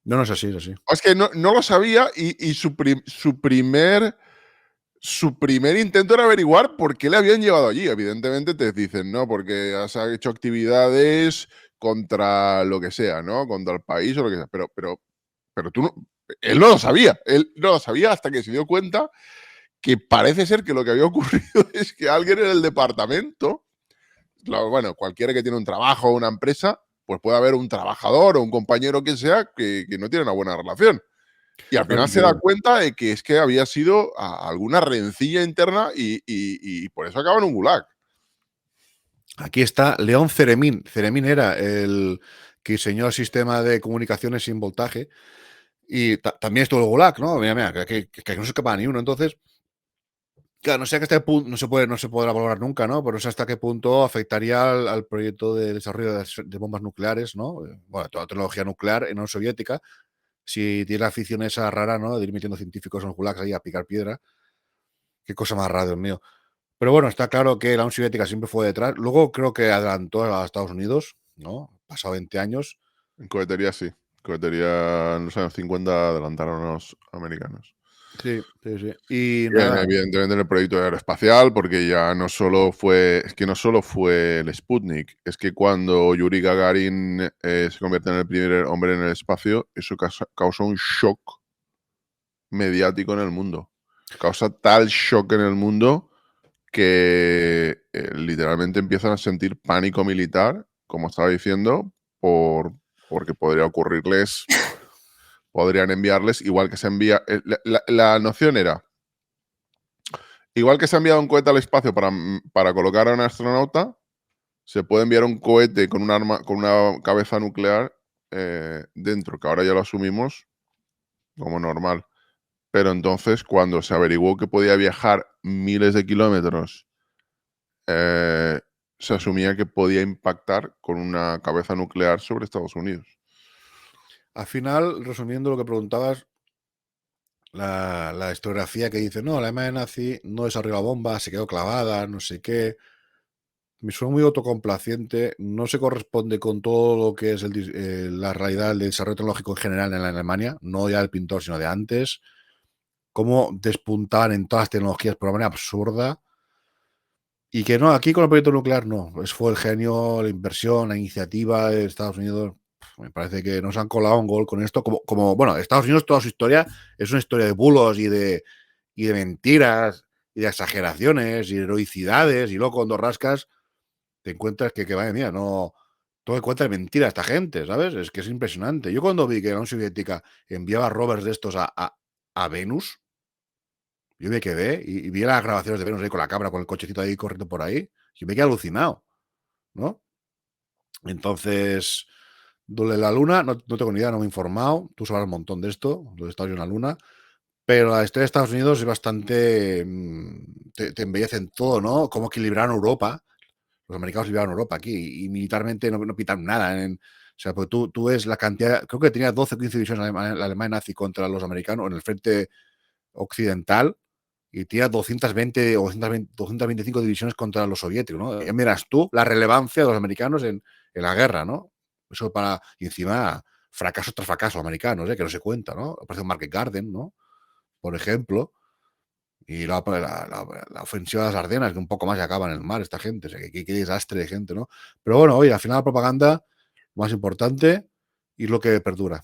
No es así, es así. Es que no lo sabía y su primer intento era averiguar por qué le habían llevado allí. Evidentemente te dicen, ¿no? Porque has hecho actividades contra lo que sea, ¿no? Contra el país o lo que sea. Pero tú no, él no lo sabía. Él no lo sabía hasta que se dio cuenta que parece ser que lo que había ocurrido es que alguien en el departamento, bueno, cualquiera que tiene un trabajo o una empresa, pues puede haber un trabajador o un compañero que sea que no tiene una buena relación. Y al No, final se da cuenta de que es que había sido alguna rencilla interna y por eso acaba en un gulag. aquí está León Ceremín. Ceremín era el que diseñó el sistema de comunicaciones sin voltaje y también estuvo el Gulag, ¿no? Mira, que no se escapa ni uno. Entonces, claro, no sé hasta qué punto, no se podrá valorar nunca, ¿no? Pero no sé hasta qué punto afectaría al proyecto de desarrollo de bombas nucleares, ¿no? Bueno, toda la tecnología nuclear en la Unión Soviética. Si tiene la afición esa rara, ¿no? De ir metiendo científicos en los gulags ahí a picar piedra. Qué cosa más rara, Dios mío. Pero bueno, está claro que la Unión Soviética siempre fue detrás. Luego creo que adelantó a Estados Unidos, ¿no? Pasado 20 años. En cohetería sí. Cohetería en los años 50 adelantaron a los americanos. Sí, sí, sí. Y Bien, nada, evidentemente en el proyecto aeroespacial, porque ya no solo fue, es que no solo fue el Sputnik, es que cuando Yuri Gagarin se convierte en el primer hombre en el espacio, eso causó un shock mediático en el mundo. Causa tal shock en el mundo que literalmente empiezan a sentir pánico militar, como estaba diciendo, porque podría ocurrirles, podrían enviarles, igual que se envía. La noción era, igual que se ha enviado un cohete al espacio para colocar a un astronauta, se puede enviar un cohete con un arma, con una cabeza nuclear dentro, que ahora ya lo asumimos como normal. Pero entonces, cuando se averiguó que podía viajar miles de kilómetros, se asumía que podía impactar con una cabeza nuclear sobre Estados Unidos. al final, resumiendo lo que preguntabas, la historiografía que dice, no, la Alemania nazi no desarrolló la bomba, se quedó clavada, no sé qué. Me suena muy autocomplaciente, no se corresponde con todo lo que es la realidad del desarrollo tecnológico en general en la Alemania, no ya del pintor, sino de antes. Cómo despuntaban en todas las tecnologías por una manera absurda. Y que no, aquí con el proyecto nuclear no. Fue el genio, la inversión, la iniciativa de Estados Unidos. Me parece que nos han colado un gol con esto. Bueno, Estados Unidos, toda su historia es una historia de bulos y de mentiras y de exageraciones y heroicidades. Y luego cuando rascas, te encuentras que vaya mía, no. Todo encuentra mentira esta gente, ¿sabes? Es que es impresionante. Yo cuando vi que la Unión Soviética enviaba rovers de estos a Venus, yo me quedé y vi las grabaciones de Venus ahí con la cámara, con el cochecito ahí corriendo por ahí. Yo me quedé alucinado, ¿no? Entonces, lo de la Luna, no tengo ni idea, no me he informado. Tú sabes un montón de esto, lo de Estados Unidos en la Luna. Pero la historia de Estados Unidos es bastante. Te embellece en todo, ¿no? Cómo equilibraron Europa. Los americanos liberaron Europa aquí y militarmente no pitan nada. O sea, pues tú ves la cantidad. Creo que tenía 12 o 15 divisiones la Alemania nazi contra los americanos en el frente occidental y tira 220 o 225 divisiones contra los soviéticos, ¿no? Ya miras tú la relevancia de los americanos en la guerra, ¿no? Eso para, y encima, fracaso tras fracaso americanos, que no se cuenta, ¿no? Aparece Market Garden, ¿no? Por ejemplo, y la ofensiva de las Ardenas, que un poco más y acaba en el mar esta gente, o sea, qué desastre de gente, ¿no? Pero bueno, oye, al final la propaganda, lo más importante, y lo que perdura.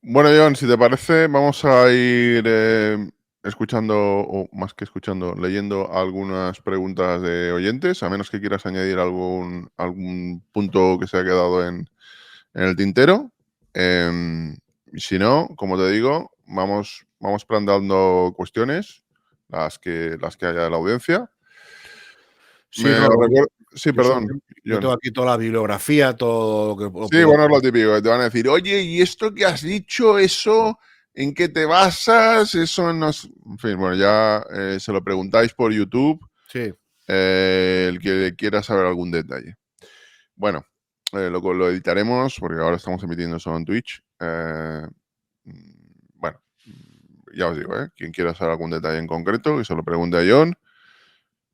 Bueno, John, si te parece, vamos a ir escuchando, o más que escuchando, leyendo algunas preguntas de oyentes, a menos que quieras añadir algún punto que se ha quedado en el tintero. Y si no, como te digo, vamos planteando cuestiones, las que haya de la audiencia. Sí, no, Sí, yo, perdón, yo John. tengo aquí toda la bibliografía, todo lo que lo Sí, puedo. bueno, es lo típico, que te van a decir, oye, ¿y esto que has dicho, eso, en qué te basas? Eso no es... En fin, bueno, ya se lo preguntáis por YouTube, Sí, el que quiera saber algún detalle. Bueno, lo editaremos, porque ahora estamos emitiendo solo en Twitch. Bueno, ya os digo, quien quiera saber algún detalle en concreto, que se lo pregunte a John,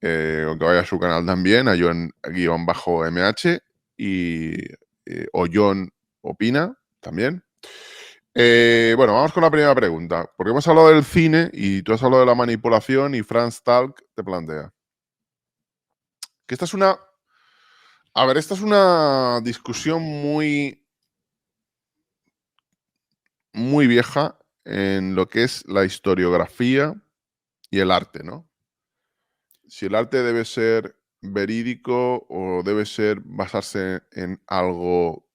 o que vaya a su canal también, a John-MH, o John opina también. Bueno, vamos con la primera pregunta, porque hemos hablado del cine y tú has hablado de la manipulación y Franz Talk te plantea. Que esta es una... A ver, esta es una discusión muy vieja en lo que es la historiografía y el arte, ¿no? Si el arte debe ser verídico o debe ser basarse en algo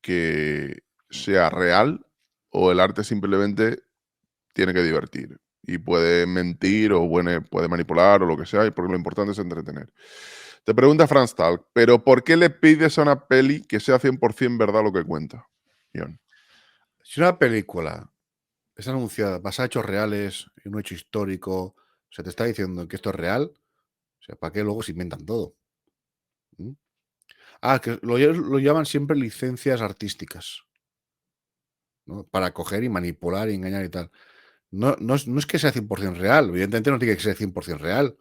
que sea real, o el arte simplemente tiene que divertir y puede mentir o puede manipular o lo que sea, y porque lo importante es entretener. Te pregunta Franz Talk, ¿pero por qué le pides a una peli que sea 100% verdad lo que cuenta? Ion. si una película es anunciada, basada en hechos reales, en un hecho histórico, se te está diciendo que esto es real, o sea, ¿para qué luego se inventan todo? ¿Mm? Que lo llaman siempre licencias artísticas, ¿no? Para coger y manipular y engañar y tal. No es que sea 100% real, evidentemente no tiene que ser 100% real.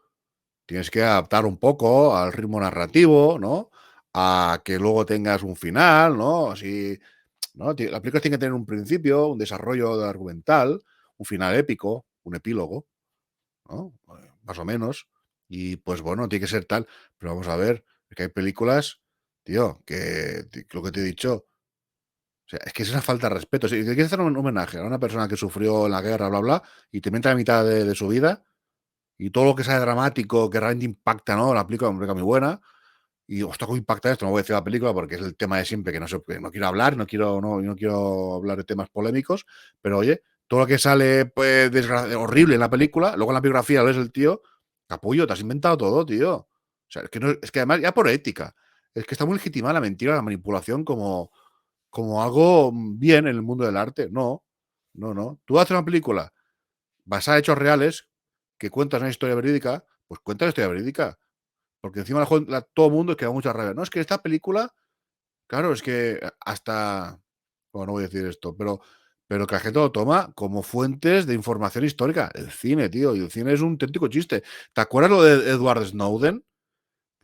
Tienes que adaptar un poco al ritmo narrativo, ¿no? A que luego tengas un final, ¿no? Así, ¿no? La película tiene que tener un principio, un desarrollo argumental, un final épico, un epílogo, ¿no? Más o menos. Y pues bueno, tiene que ser tal. Pero vamos a ver, es que hay películas, tío, que lo que te he dicho, o sea, es que es una falta de respeto. Si te quieres hacer un homenaje a una persona que sufrió en la guerra, bla, bla, y te mete a la mitad de su vida, y todo lo que sea dramático, que realmente impacta, ¿no? La película me parece muy buena. Y ostras, cómo impacta esto. No voy a decir la película porque es el tema de siempre, que no, sé, que no quiero hablar, no quiero hablar de temas polémicos. Pero oye, todo lo que sale pues, horrible en la película, luego en la biografía lo ves el tío, capullo, te has inventado todo, tío. O sea, es que, no, es que además, ya por ética, es que está muy legitimada la mentira, la manipulación como algo bien en el mundo del arte. No, no. Tú haces una película basada en hechos reales, que cuentas una historia verídica, pues cuenta la historia verídica. Porque encima todo el mundo queda mucha rabia. No, es que esta película, claro, es que hasta. Bueno, no voy a decir esto, pero que la gente lo toma como fuentes de información histórica. El cine, tío, y el cine es un auténtico chiste. ¿Te acuerdas lo de Edward Snowden?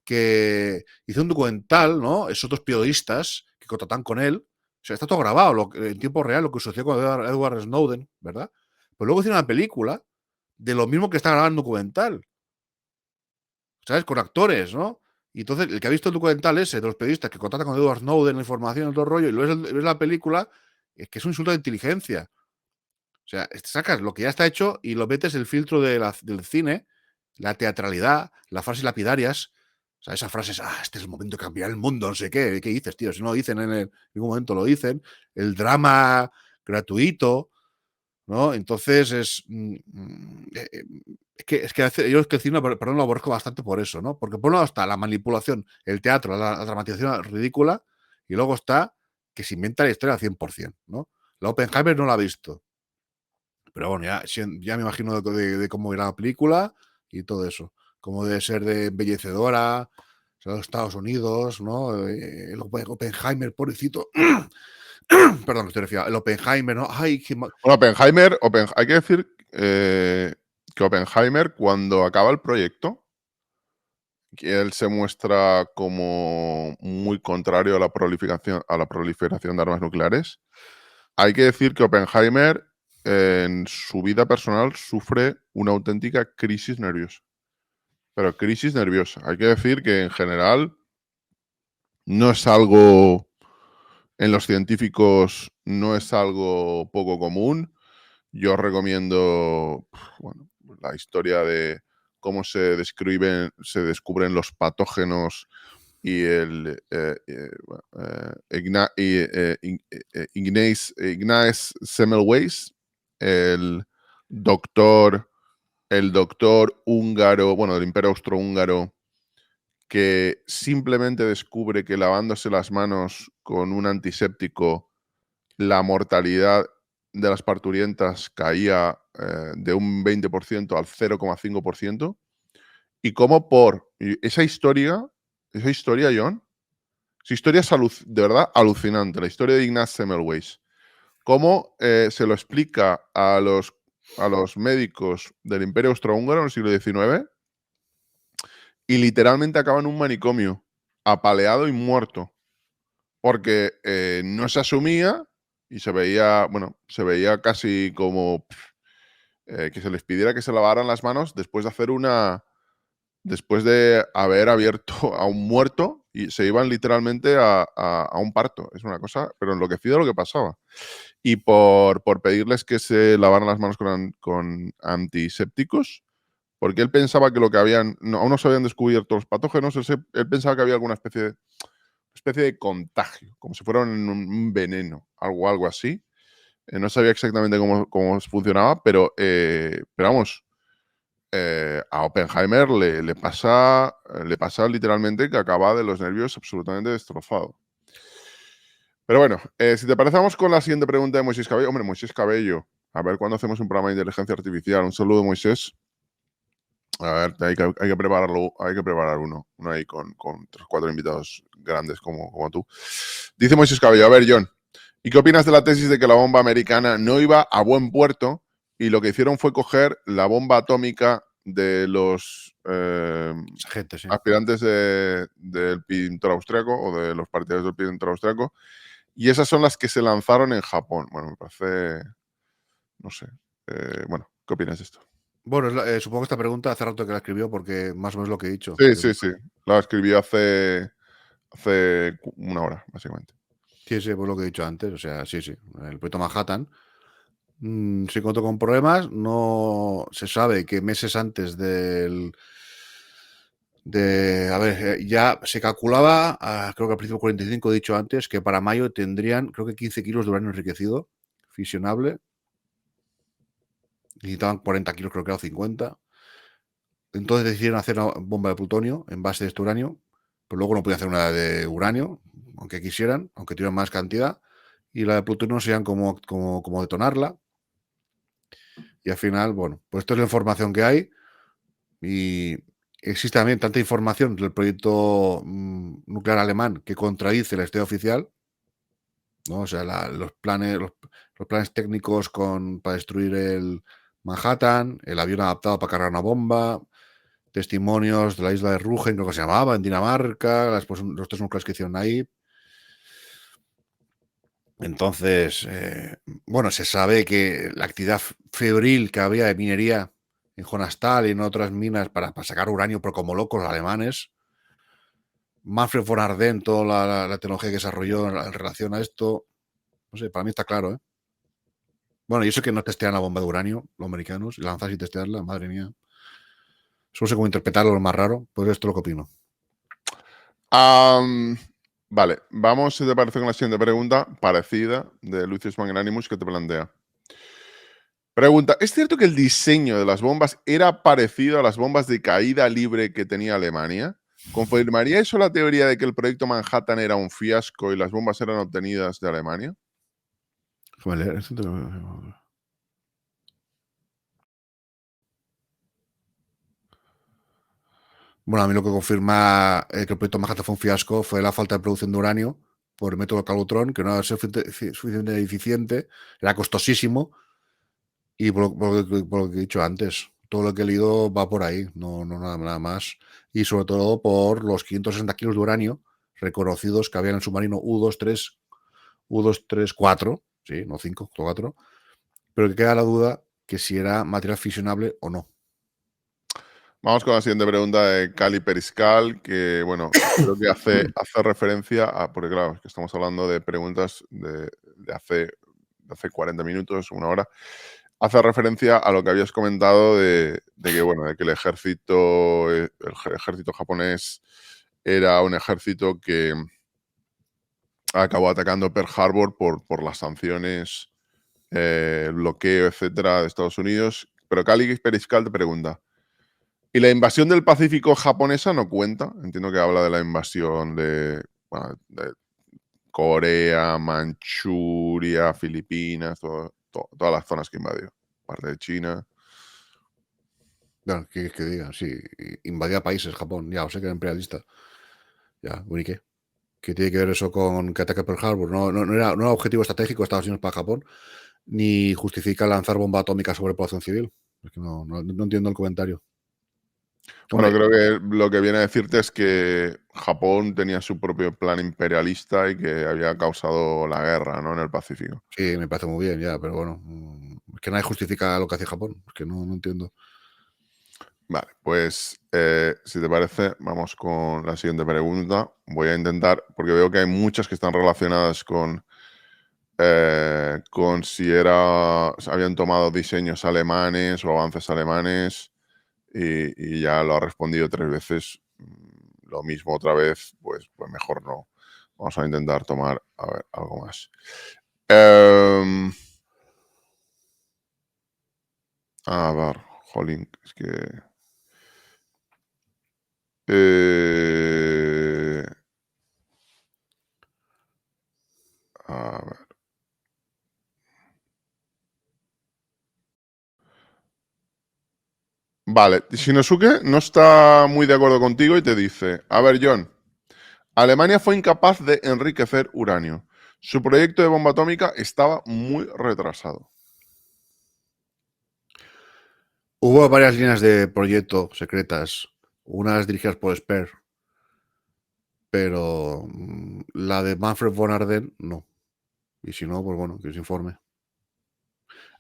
Que hizo un documental, ¿no? Esos otros periodistas que contratan con él. O sea, está todo grabado en tiempo real, lo que sucedió con Edward Snowden, ¿verdad? Pues luego hicieron una película de lo mismo que está grabando el documental, ¿sabes? Con actores, ¿no? Y entonces, el que ha visto el documental ese de los periodistas que contactan con Edward Snowden, la información, y todo el rollo, y ves la película, es que es un insulto de inteligencia. O sea, sacas lo que ya está hecho y lo metes el filtro del cine, la teatralidad, las frases lapidarias. O sea, esas frases, este es el momento de cambiar el mundo, no sé qué. ¿Qué dices, tío? Si no lo dicen en ningún momento lo dicen. El drama gratuito, ¿no? Entonces yo es que el cine, perdón, lo aborrezco bastante por eso, ¿no? Porque por un lado está la manipulación, el teatro, la dramatización ridícula, y luego está que se inventa la historia al 100%, ¿no? La Oppenheimer no la ha visto, pero bueno, ya me imagino de cómo irá la película y todo eso. Cómo debe ser de embellecedora, o sea, los Estados Unidos, ¿no? El Oppenheimer, pobrecito. Perdón, estoy resfriado. El Oppenheimer, ¿no? Ay, Bueno, hay que decir que Oppenheimer, cuando acaba el proyecto, que él se muestra como muy contrario a la proliferación de armas nucleares. Hay que decir que Oppenheimer en su vida personal sufre una auténtica crisis nerviosa. Pero crisis nerviosa. Hay que decir que en general no es algo, en los científicos no es algo poco común. yo os recomiendo bueno, la historia de cómo se descubren los patógenos y Ignaz Semmelweis, el doctor, el doctor húngaro, bueno, del Imperio Austrohúngaro, que simplemente descubre que lavándose las manos con un antiséptico la mortalidad de las parturientas caía de un 20% al 0,5%, y cómo esa historia, John, esa historia es de verdad alucinante, la historia de Ignaz Semmelweis. Cómo se lo explica a los médicos del Imperio Austrohúngaro en el siglo XIX y literalmente acaba en un manicomio, apaleado y muerto, porque no se asumía y se veía casi como que se les pidiera que se lavaran las manos después de haber abierto a un muerto, y se iban literalmente a un parto. Es una cosa, pero enloquecido lo que pasaba. Y por pedirles que se lavaran las manos con antisépticos, porque él pensaba que lo que aún no se habían descubierto los patógenos, él pensaba que había alguna especie de contagio, como si fuera un veneno, algo así. No sabía exactamente cómo funcionaba, pero vamos, a Oppenheimer le pasa literalmente que acaba de los nervios absolutamente destrozado. Pero bueno, si te parece, vamos con la siguiente pregunta de Moisés Cabello. Hombre, Moisés Cabello, a ver cuándo hacemos un programa de inteligencia artificial. Un saludo, Moisés. A ver, hay que prepararlo, hay que preparar uno ahí con 3 o 4 invitados grandes como tú. Dice Moisés Cabello, a ver, John, ¿y qué opinas de la tesis de que la bomba americana no iba a buen puerto y lo que hicieron fue coger la bomba atómica de los Gente, sí. aspirantes del pintor austriaco o de los partidarios del pintor austriaco, y esas son las que se lanzaron en Japón? Bueno, me parece, no sé, bueno, ¿qué opinas de esto? Bueno, supongo que esta pregunta hace rato que la escribió porque más o menos lo que he dicho. Sí, sí, sí. La escribí hace una hora, básicamente. Sí, sí, pues lo que he dicho antes. O sea, sí, sí. El proyecto Manhattan se encontró con problemas. No se sabe que meses antes a ver, ya se calculaba, creo que al principio 45, he dicho antes, que para mayo tendrían, creo que 15 kilos de uranio enriquecido, fisionable. Necesitaban 40 kilos, creo que era 50. Entonces decidieron hacer una bomba de plutonio en base de este uranio, pero luego no podían hacer una de uranio, aunque quisieran, aunque tuvieran más cantidad, y la de plutonio serían como detonarla. Y al final, bueno, pues esto es la información que hay, y existe también tanta información del proyecto nuclear alemán que contradice la historia oficial, ¿no? O sea, los planes técnicos para destruir el Manhattan, el avión adaptado para cargar una bomba, testimonios de la isla de Rügen, creo que se llamaba, en Dinamarca, los 3 núcleos que hicieron ahí. Entonces, bueno, se sabe que la actividad febril que había de minería en Jonastal y en otras minas para sacar uranio, pero como locos los alemanes. Manfred von Ardent, toda la tecnología que desarrolló en relación a esto, no sé, para mí está claro, ¿eh? Bueno, y eso que no testean la bomba de uranio, los americanos, y lanzar y testearla, madre mía. Solo sé cómo interpretarlo, lo más raro, pues esto es lo que opino. Vale, vamos, si te parece, con la siguiente pregunta, parecida, de Lucius Magnanimus, que te plantea. Pregunta, ¿es cierto que el diseño de las bombas era parecido a las bombas de caída libre que tenía Alemania? ¿Confirmaría eso la teoría de que el proyecto Manhattan era un fiasco y las bombas eran obtenidas de Alemania? Déjame leer. Bueno, a mí lo que confirma que el proyecto Manhattan fue un fiasco fue la falta de producción de uranio por el método Calutrón, que no era suficientemente eficiente, era costosísimo, y por lo que he dicho antes, todo lo que he leído va por ahí, no nada más. Y sobre todo por los 560 kilos de uranio reconocidos que había en el submarino U-234, sí, no 5, 4, pero que queda la duda que si era material fisionable o no. Vamos con la siguiente pregunta de Cali Periscal, que, bueno, creo que hace referencia porque claro, es que estamos hablando de preguntas de hace 40 minutos, una hora. hace referencia a lo que habías comentado de que, bueno, de que el ejército japonés era un ejército que acabó atacando Pearl Harbor por las sanciones, el bloqueo, etcétera, de Estados Unidos. Pero Cali Periscal te pregunta, ¿y la invasión del Pacífico japonesa no cuenta? Entiendo que habla de la invasión bueno, de Corea, Manchuria, Filipinas, todas las zonas que invadió. Parte de China. Bueno, ¿qué quieres que diga? Sí, invadía países, Japón, ya, o sea que era imperialista. Ya, bueno, ¿y qué? ¿Qué tiene que ver eso con que ataque Pearl Harbor? No era objetivo estratégico de Estados Unidos para Japón, ni justifica lanzar bomba atómica sobre población civil. Es que no entiendo el comentario. Bueno, Hombre, creo que lo que viene a decirte es que Japón tenía su propio plan imperialista y que había causado la guerra, ¿no? En el Pacífico. sí, me parece muy bien, ya, pero bueno, es que nadie justifica lo que hace Japón, es que no entiendo. Vale, pues si te parece, vamos con la siguiente pregunta. Voy a intentar, porque veo que hay muchas que están relacionadas con si habían tomado diseños alemanes o avances alemanes y ya lo ha respondido 3 veces. Lo mismo otra vez, pues mejor no. Vamos a intentar tomar, a ver, algo más. A ver, jolín, es que... eh, a ver. Vale, Shinosuke no está muy de acuerdo contigo y te dice, a ver, John, Alemania fue incapaz de enriquecer uranio. Su proyecto de bomba atómica estaba muy retrasado. Hubo varias líneas de proyecto secretas, unas dirigidas por Speer, pero la de Manfred von Ardenne no. Y si no, pues bueno, que se informe.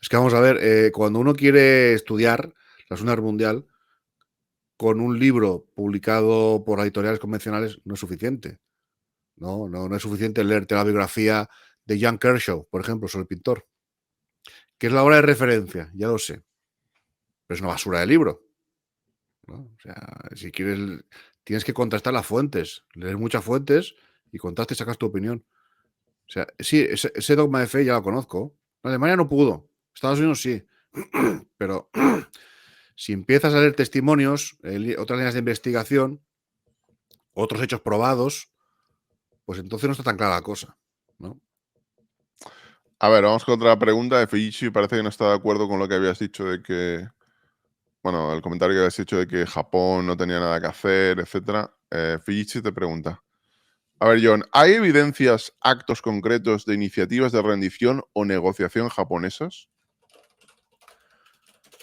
Es que vamos a ver, cuando uno quiere estudiar la Segunda Guerra Mundial, con un libro publicado por editoriales convencionales no es suficiente. No es suficiente leerte la biografía de Jan Kershaw, por ejemplo, sobre el pintor, que es la obra de referencia, ya lo sé, pero es una basura de libro, ¿no? O sea, si quieres, tienes que contrastar las fuentes, leer muchas fuentes y contrastas y sacas tu opinión. O sea, sí, ese dogma de fe ya lo conozco. Alemania no pudo, Estados Unidos sí, pero si empiezas a leer testimonios, otras líneas de investigación, otros hechos probados, pues entonces no está tan clara la cosa, ¿no? A ver, vamos con otra pregunta de Feichi. Parece que no está de acuerdo con lo que habías dicho de que, bueno, el comentario que habías hecho de que Japón no tenía nada que hacer, etcétera. Feichi te pregunta, a ver, John, ¿hay evidencias, actos concretos de iniciativas de rendición o negociación japonesas?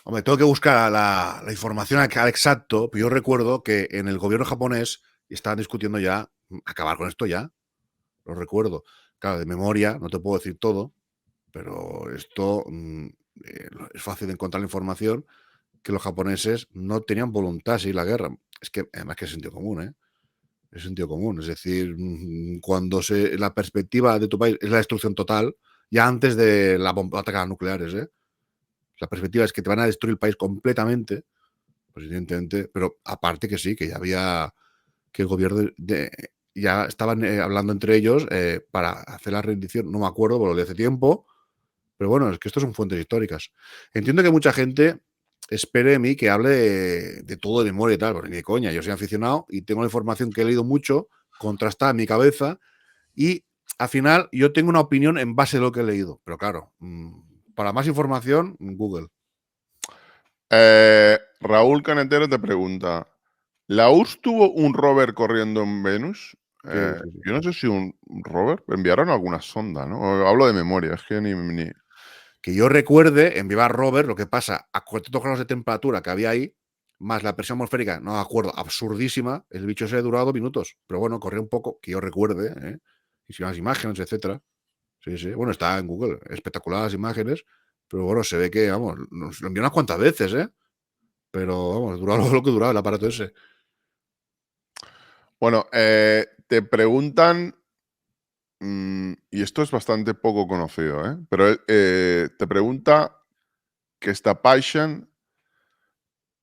Hombre, tengo que buscar la información al exacto, pero yo recuerdo que en el gobierno japonés estaban discutiendo ya acabar con esto ya. Lo recuerdo. Claro, de memoria no te puedo decir todo, pero esto es fácil de encontrar la información que los japoneses no tenían voluntad de seguir la guerra. Es que además que es sentido común, ¿eh? Es sentido común. Es decir, cuando la perspectiva de tu país es la destrucción total, ya antes de la bomba ataques nucleares, ¿eh? La perspectiva es que te van a destruir el país completamente, pues evidentemente, pero aparte que sí, que ya había, que el gobierno ya estaban hablando entre ellos para hacer la rendición, no me acuerdo, por lo de hace tiempo, pero bueno, es que esto son fuentes históricas. Entiendo que mucha gente espere de mí que hable de todo de memoria y tal, porque ni de coña, yo soy aficionado y tengo la información que he leído mucho, contrastada en mi cabeza, y al final yo tengo una opinión en base a lo que he leído, pero claro, para más información, Google. Raúl Canetero te pregunta, ¿la URSS tuvo un rover corriendo en Venus? Sí, sí, sí. Yo no sé si un rover, enviaron alguna sonda, ¿no? Hablo de memoria, es que ni... Que yo recuerde, en Viva Rover, lo que pasa a 400 grados de temperatura que había ahí, más la presión atmosférica, no me acuerdo, absurdísima, el bicho se ha durado 2 minutos. Pero bueno, corría un poco, que yo recuerde, ¿eh? Y si las imágenes, etcétera. Sí, sí. Bueno, está en Google, espectaculares las imágenes, pero bueno, se ve que, vamos, nos lo envió unas cuantas veces, ¿eh? Pero vamos, duraba lo que duraba el aparato ese. Bueno, te preguntan, y esto es bastante poco conocido, ¿eh? Pero te pregunta que está Paishan.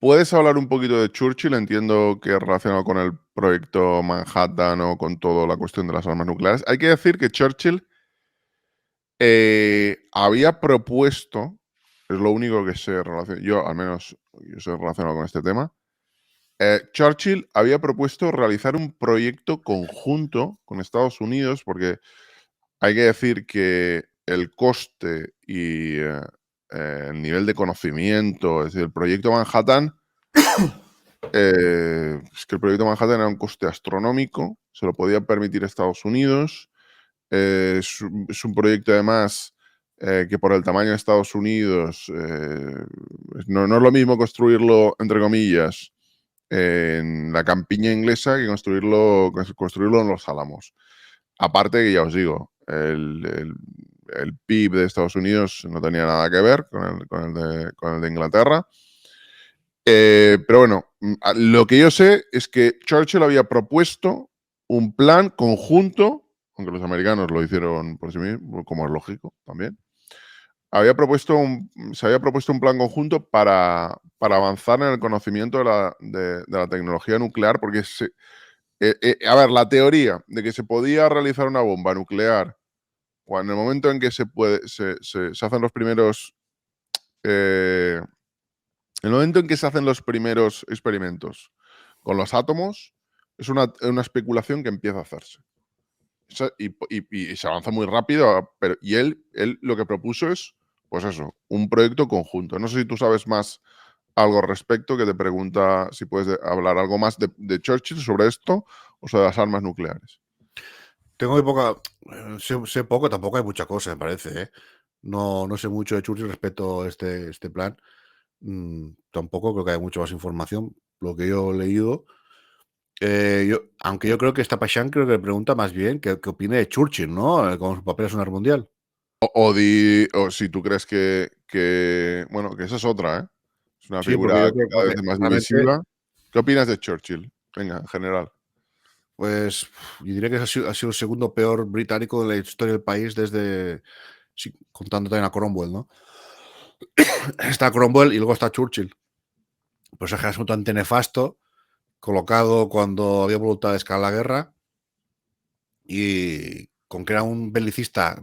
¿Puedes hablar un poquito de Churchill? Entiendo que es relacionado con el proyecto Manhattan o con toda la cuestión de las armas nucleares. Hay que decir que Churchill había propuesto, es lo único que sé relacionado, yo al menos yo soy relacionado con este tema, Churchill había propuesto realizar un proyecto conjunto con Estados Unidos, porque hay que decir que el coste y el nivel de conocimiento, es decir, el proyecto Manhattan, es que el proyecto Manhattan era un coste astronómico, se lo podía permitir Estados Unidos. Es un proyecto además que por el tamaño de Estados Unidos no es lo mismo construirlo, entre comillas, en la campiña inglesa que construirlo en los Álamos. Aparte que ya os digo, el PIB de Estados Unidos no tenía nada que ver con el de Inglaterra. Pero bueno, lo que yo sé es que Churchill había propuesto un plan conjunto, aunque los americanos lo hicieron por sí mismos, como es lógico también. Se había propuesto un plan conjunto para avanzar en el conocimiento de la tecnología nuclear, porque a ver, la teoría de que se podía realizar una bomba nuclear cuando en el momento en que se hacen los primeros el momento en que se hacen los primeros experimentos con los átomos es una especulación que empieza a hacerse. Y se avanza muy rápido, y él lo que propuso es, pues eso, un proyecto conjunto. No sé si tú sabes más algo al respecto, que te pregunta si puedes hablar algo más de Churchill sobre esto o sobre las armas nucleares. Tengo muy poca. Sé poco, tampoco hay mucha cosa, me parece, ¿eh? No sé mucho de Churchill respecto a este plan. Tampoco creo que haya mucha más información. Lo que yo he leído. Aunque yo creo que esta Pashan creo que le pregunta más bien qué opina de Churchill, ¿no? Con su papel en la Guerra Mundial. O si tú crees bueno, que esa es otra, ¿eh? Es una Sí, porque figura yo que creo cada vez que es más realmente, divisiva. ¿Qué opinas de Churchill? Venga, en general. pues, yo diría que ha sido el segundo peor británico de la historia del país desde, sí, contando también a Cromwell, ¿no? Está Cromwell y luego está Churchill. Personaje absolutamente nefasto, colocado cuando había voluntad de escalar la guerra y con que era un belicista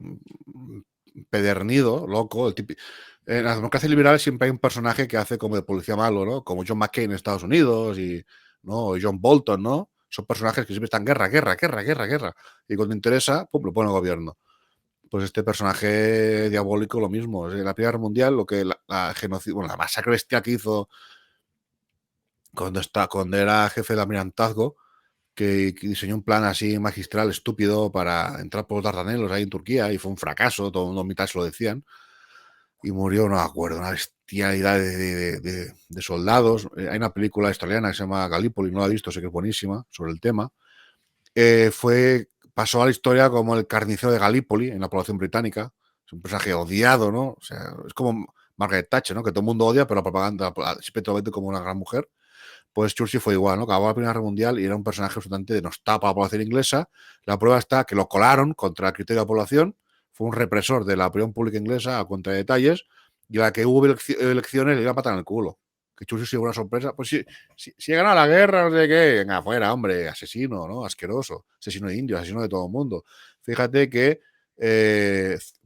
pedernido, loco, el típico. En las democracias liberales siempre hay un personaje que hace como de policía malo, ¿no? Como John McCain en Estados Unidos ¿no? O John Bolton, ¿no? Son personajes que siempre están guerra, guerra, guerra, guerra, guerra. Y cuando interesa, pum, lo pone el gobierno. Pues este personaje diabólico lo mismo. En la Primera Guerra Mundial, lo que la masacre bestial que hizo cuando era jefe de almirantazgo, que diseñó un plan así magistral, estúpido, para entrar por los Dardanelos ahí en Turquía, y fue un fracaso, todo el mundo en mitad se lo decían, y murió, no me acuerdo, una bestialidad de soldados. Hay una película australiana que se llama Gallipoli, no la he visto, sé que es buenísima, sobre el tema. Pasó a la historia como el carnicero de Gallipoli en la población británica. Es un personaje odiado, ¿no? O sea, es como Margaret Thatcher, ¿no? Que todo el mundo odia, pero la propaganda siempre te lo vende como una gran mujer. Pues Churchill fue igual, ¿no? Acabó la Primera Guerra Mundial y era un personaje absolutamente denostado para la población inglesa. La prueba está que lo colaron contra el criterio de la población, fue un represor de la opinión pública inglesa a contra detalles, y a la que hubo elecciones le iba a matar en el culo. Que Churchill sí fue una sorpresa. Pues si he ganado la guerra, no sé qué, venga, fuera, hombre, asesino, ¿no? Asqueroso, asesino de indios, asesino de todo el mundo. Fíjate que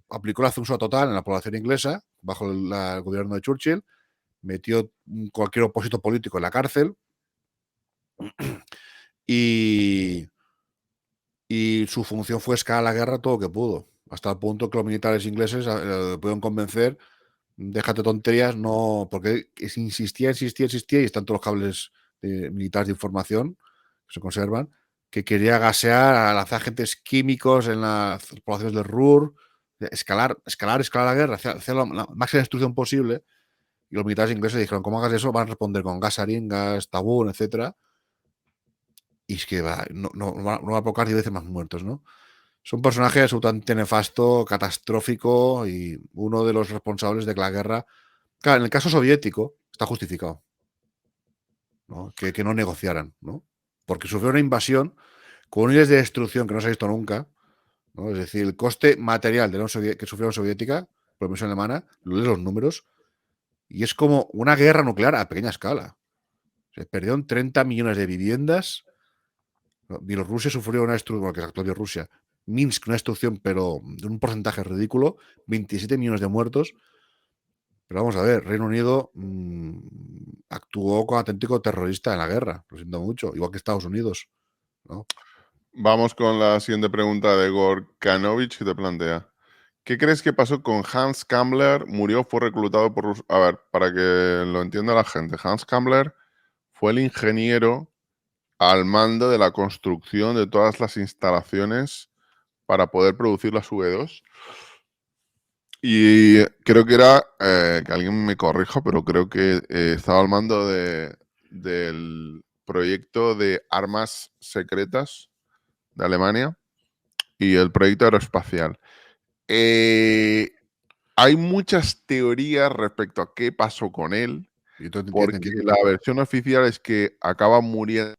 aplicó la censura total en la población inglesa, bajo el gobierno de Churchill, metió cualquier opositor político en la cárcel y, y su función fue escalar la guerra todo lo que pudo, hasta el punto que los militares ingleses pudieron convencer, déjate tonterías, no, porque insistía, y están todos los cables militares de información que se conservan, que quería gasear, a lanzar agentes químicos en las poblaciones del Ruhr, escalar la guerra, hacer la máxima destrucción posible. Y los militares ingleses dijeron, ¿cómo hagas eso? Van a responder con gas sarín, gas tabún, etcétera. Y es que no va a provocar 10 veces más muertos, ¿no? Es un personaje absolutamente nefasto, catastrófico y uno de los responsables de que la guerra. Claro, en el caso soviético está justificado, ¿no? Que no negociaran, ¿no? Porque sufrió una invasión con unidades de destrucción que no se ha visto nunca, ¿no? Es decir, el coste material de que sufrió la soviética, por la invasión alemana, lees los números, Y es como una guerra nuclear a pequeña escala. Se perdieron 30 millones de viviendas. Bielorrusia sufrió una destrucción, bueno, que es actual Bielorrusia. Minsk, una destrucción, pero de un porcentaje ridículo. 27 millones de muertos. Pero vamos a ver, Reino Unido actuó con auténtico terrorista en la guerra. Lo siento mucho. Igual que Estados Unidos, ¿no? Vamos con la siguiente pregunta de Gorkanovich que te plantea. ¿Qué crees que pasó con Hans Kammler? Murió, fue reclutado por... A ver, para que lo entienda la gente. Hans Kammler fue el ingeniero al mando de la construcción de todas las instalaciones para poder producir las V2. Y creo que era, que alguien me corrija, pero creo que estaba al mando del proyecto de armas secretas de Alemania y el proyecto aeroespacial. Hay muchas teorías respecto a qué pasó con él, Y tú porque entiendes. la versión oficial es que acaba muriendo.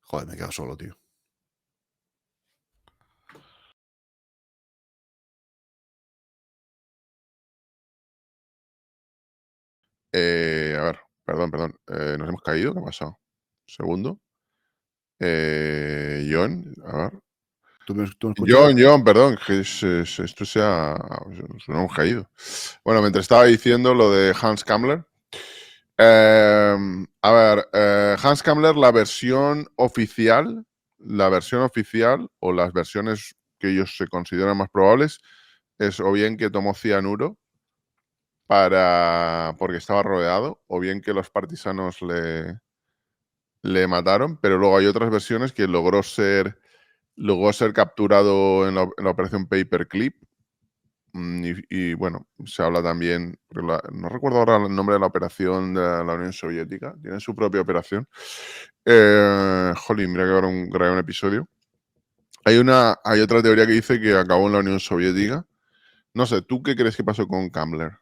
Joder, me he quedado solo, tío. A ver, perdón. ¿Nos hemos caído? ¿Qué ha pasado? Segundo. John, a ver. ¿Tú me escuchas? John, perdón, que esto nos hemos caído. Bueno, mientras estaba diciendo lo de Hans Kammler. A ver, Hans Kammler, la versión oficial o las versiones que ellos se consideran más probables es o bien que tomó cianuro porque estaba rodeado, o bien que los partisanos le mataron, pero luego hay otras versiones que logró ser capturado en la operación Paperclip. Y bueno, se habla también, no recuerdo ahora el nombre de la operación de la Unión Soviética, tiene su propia operación. Jolín, mira que ahora grabé un episodio. Hay otra teoría que dice que acabó en la Unión Soviética. No sé, ¿tú qué crees que pasó con Kammler?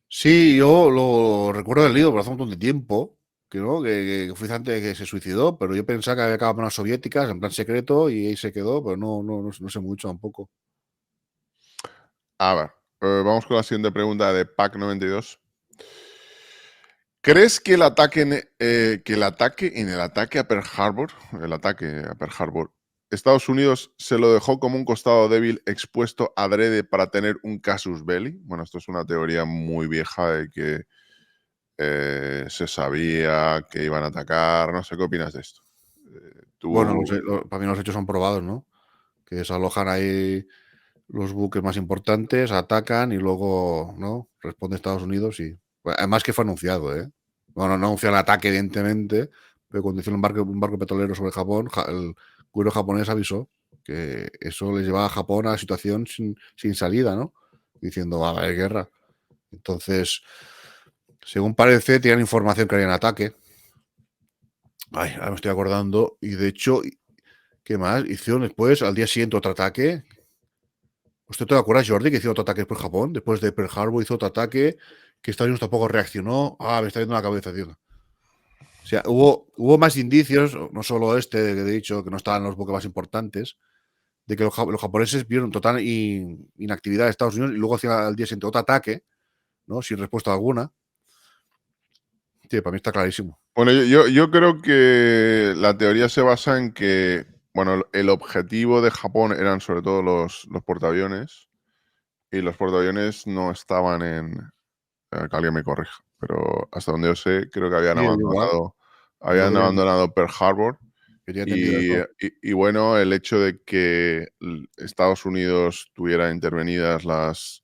Sí, yo lo recuerdo del lío, pero hace un montón de tiempo, que no, que fue antes de que se suicidó, pero yo pensaba que había acabado en las soviéticas, en plan secreto, y ahí se quedó, pero no sé mucho tampoco. A ver, vamos con la siguiente pregunta de PAC92. ¿Crees que en el ataque a Pearl Harbor, Estados Unidos se lo dejó como un costado débil expuesto adrede para tener un casus belli? Bueno, esto es una teoría muy vieja de que se sabía que iban a atacar. No sé qué opinas de esto. Bueno, Tú, para mí los hechos son probados, ¿no? Que desalojan ahí los buques más importantes, atacan y luego, ¿no? Responde Estados Unidos y... Bueno, además que fue anunciado, ¿eh? Bueno, no anunció el ataque, evidentemente, pero cuando hicieron un barco petrolero sobre Japón, el gobierno japonés avisó que eso les llevaba a Japón a la situación sin salida, ¿no? Diciendo, va a haber guerra. Entonces, según parece, tenían información que había un ataque. Ay, ahora me estoy acordando. Y de hecho, ¿qué más? Hicieron después, al día siguiente, otro ataque. ¿Usted te acuerdas, Jordi, que hizo otro ataque por Japón? Después de Pearl Harbor hizo otro ataque que Estados Unidos tampoco reaccionó. Ah, me está yendo la cabeza, tío. O sea, hubo más indicios, no solo este que he dicho, que no estaban los buques más importantes, de que los japoneses vieron total inactividad de Estados Unidos y luego hacían al día siguiente otro ataque, ¿no? Sin respuesta alguna. Sí, para mí está clarísimo. bueno, yo creo que la teoría se basa en que, bueno, el objetivo de Japón eran sobre todo los portaaviones, y los portaaviones no estaban que alguien me corrija, pero hasta donde yo sé, creo que Sí, igual. Yo habían abandonado Pearl Harbor. quería entendido Y, eso. y bueno, el hecho de que Estados Unidos tuviera intervenidas las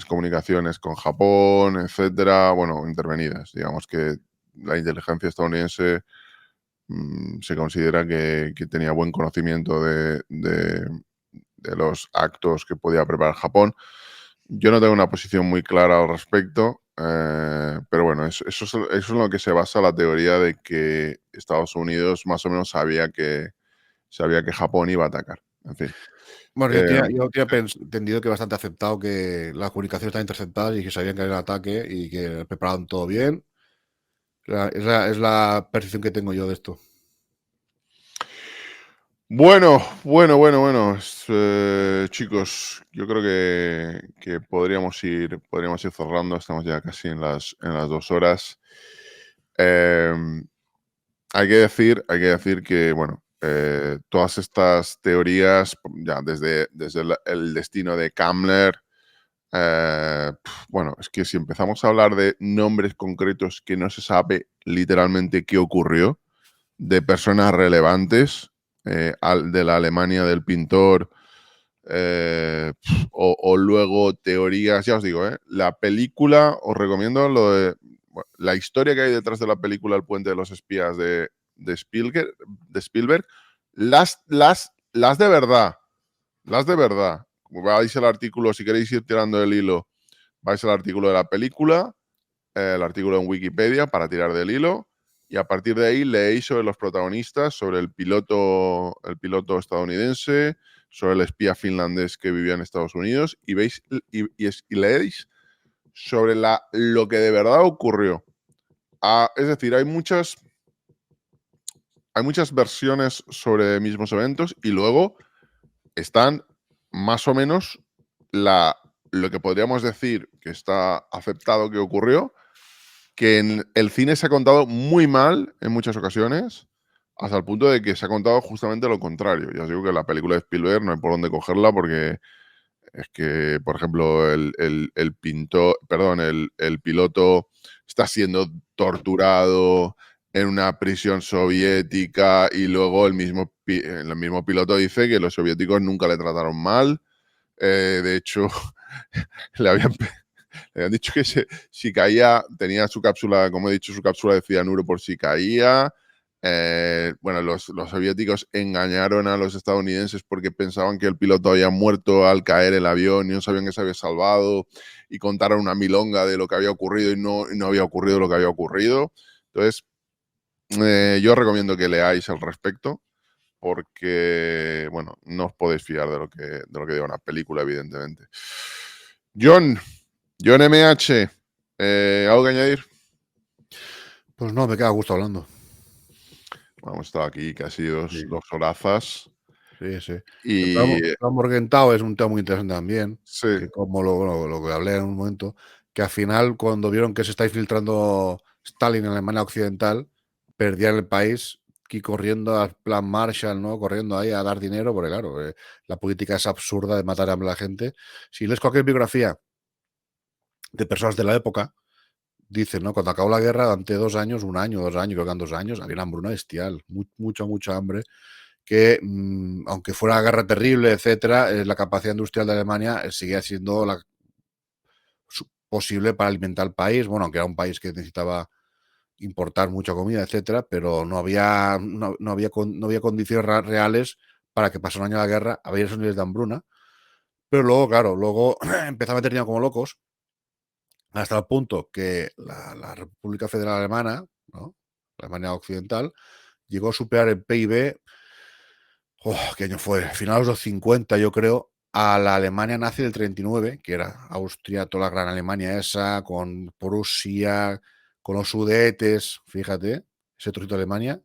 comunicaciones con Japón, etcétera, bueno, intervenidas, digamos que la inteligencia estadounidense se considera que tenía buen conocimiento de los actos que podía preparar Japón. Yo no tengo una posición muy clara al respecto, pero bueno, eso es en lo que se basa la teoría de que Estados Unidos más o menos sabía que Japón iba a atacar. En fin. Bueno, Eh, yo tenía entendido que bastante aceptado que las comunicaciones estaban interceptadas y que sabían que era el ataque y que preparaban todo bien. Es la percepción que tengo yo de esto. bueno. chicos, yo creo que podríamos ir cerrando. Estamos ya casi en las 2 horas. Hay que decir que, bueno, todas estas teorías, ya desde el destino de Kammler, bueno, es que si empezamos a hablar de nombres concretos que no se sabe literalmente qué ocurrió, de personas relevantes, de la Alemania del pintor, o luego teorías, ya os digo, la película, os recomiendo bueno, la historia que hay detrás de la película El puente de los espías de Spielberg, las de verdad, las de verdad. Vais al artículo, si queréis ir tirando el hilo, vais al artículo de la película, el artículo en Wikipedia para tirar del hilo, y a partir de ahí leéis sobre los protagonistas, sobre el piloto estadounidense, sobre el espía finlandés que vivía en Estados Unidos, y veis y leéis sobre lo que de verdad ocurrió. Es decir, hay muchas versiones sobre mismos eventos, y luego están más o menos lo que podríamos decir que está aceptado que ocurrió, que en el cine se ha contado muy mal en muchas ocasiones, hasta el punto de que se ha contado justamente lo contrario. Ya os digo que la película de Spielberg no hay por dónde cogerla, porque es que, por ejemplo, el pintor, perdón, el piloto está siendo torturado en una prisión soviética, y luego el mismo piloto dice que los soviéticos nunca le trataron mal. De hecho, le habían dicho que si caía, tenía su cápsula, como he dicho, su cápsula de cianuro por si caía. Bueno, los soviéticos engañaron a los estadounidenses porque pensaban que el piloto había muerto al caer el avión y no sabían que se había salvado, y contaron una milonga de lo que había ocurrido, y no había ocurrido lo que había ocurrido. Entonces, yo recomiendo que leáis al respecto, porque, bueno, no os podéis fiar de lo que diga una película, evidentemente. John MH, ¿algo que añadir? Pues no, me queda a gusto hablando. Hemos estado aquí casi Sí, dos horazas. sí, sí. El Y plan Morgenthau es un tema muy interesante también, sí, que como lo que hablé en un momento, que al final, cuando vieron que se está infiltrando Stalin en Alemania Occidental, perdían el país y corriendo al plan Marshall, ¿no? Corriendo ahí a dar dinero, porque claro, la política es absurda de matar a la gente. Si lees cualquier biografía de personas de la época, dicen, ¿no? Cuando acabó la guerra, durante 2 años, 1 año, 2 años, creo que eran 2 años, había una hambruna bestial, mucha hambre, que, aunque fuera una guerra terrible, etcétera, la capacidad industrial de Alemania seguía siendo posible para alimentar el país. Bueno, aunque era un país que necesitaba importar mucha comida, etcétera, pero no había condiciones reales para que pasara un año de la guerra, había esos niveles de hambruna. Pero luego, claro, empezó a meter dinero como locos, hasta el punto que la República Federal Alemana, ¿no? La Alemania Occidental, llegó a superar el PIB. ¿Qué año fue? Finales de los 50, yo creo, a la Alemania nazi del 39, que era Austria, toda la gran Alemania esa, con Prusia, con los Sudetes, fíjate, ese trocito de Alemania,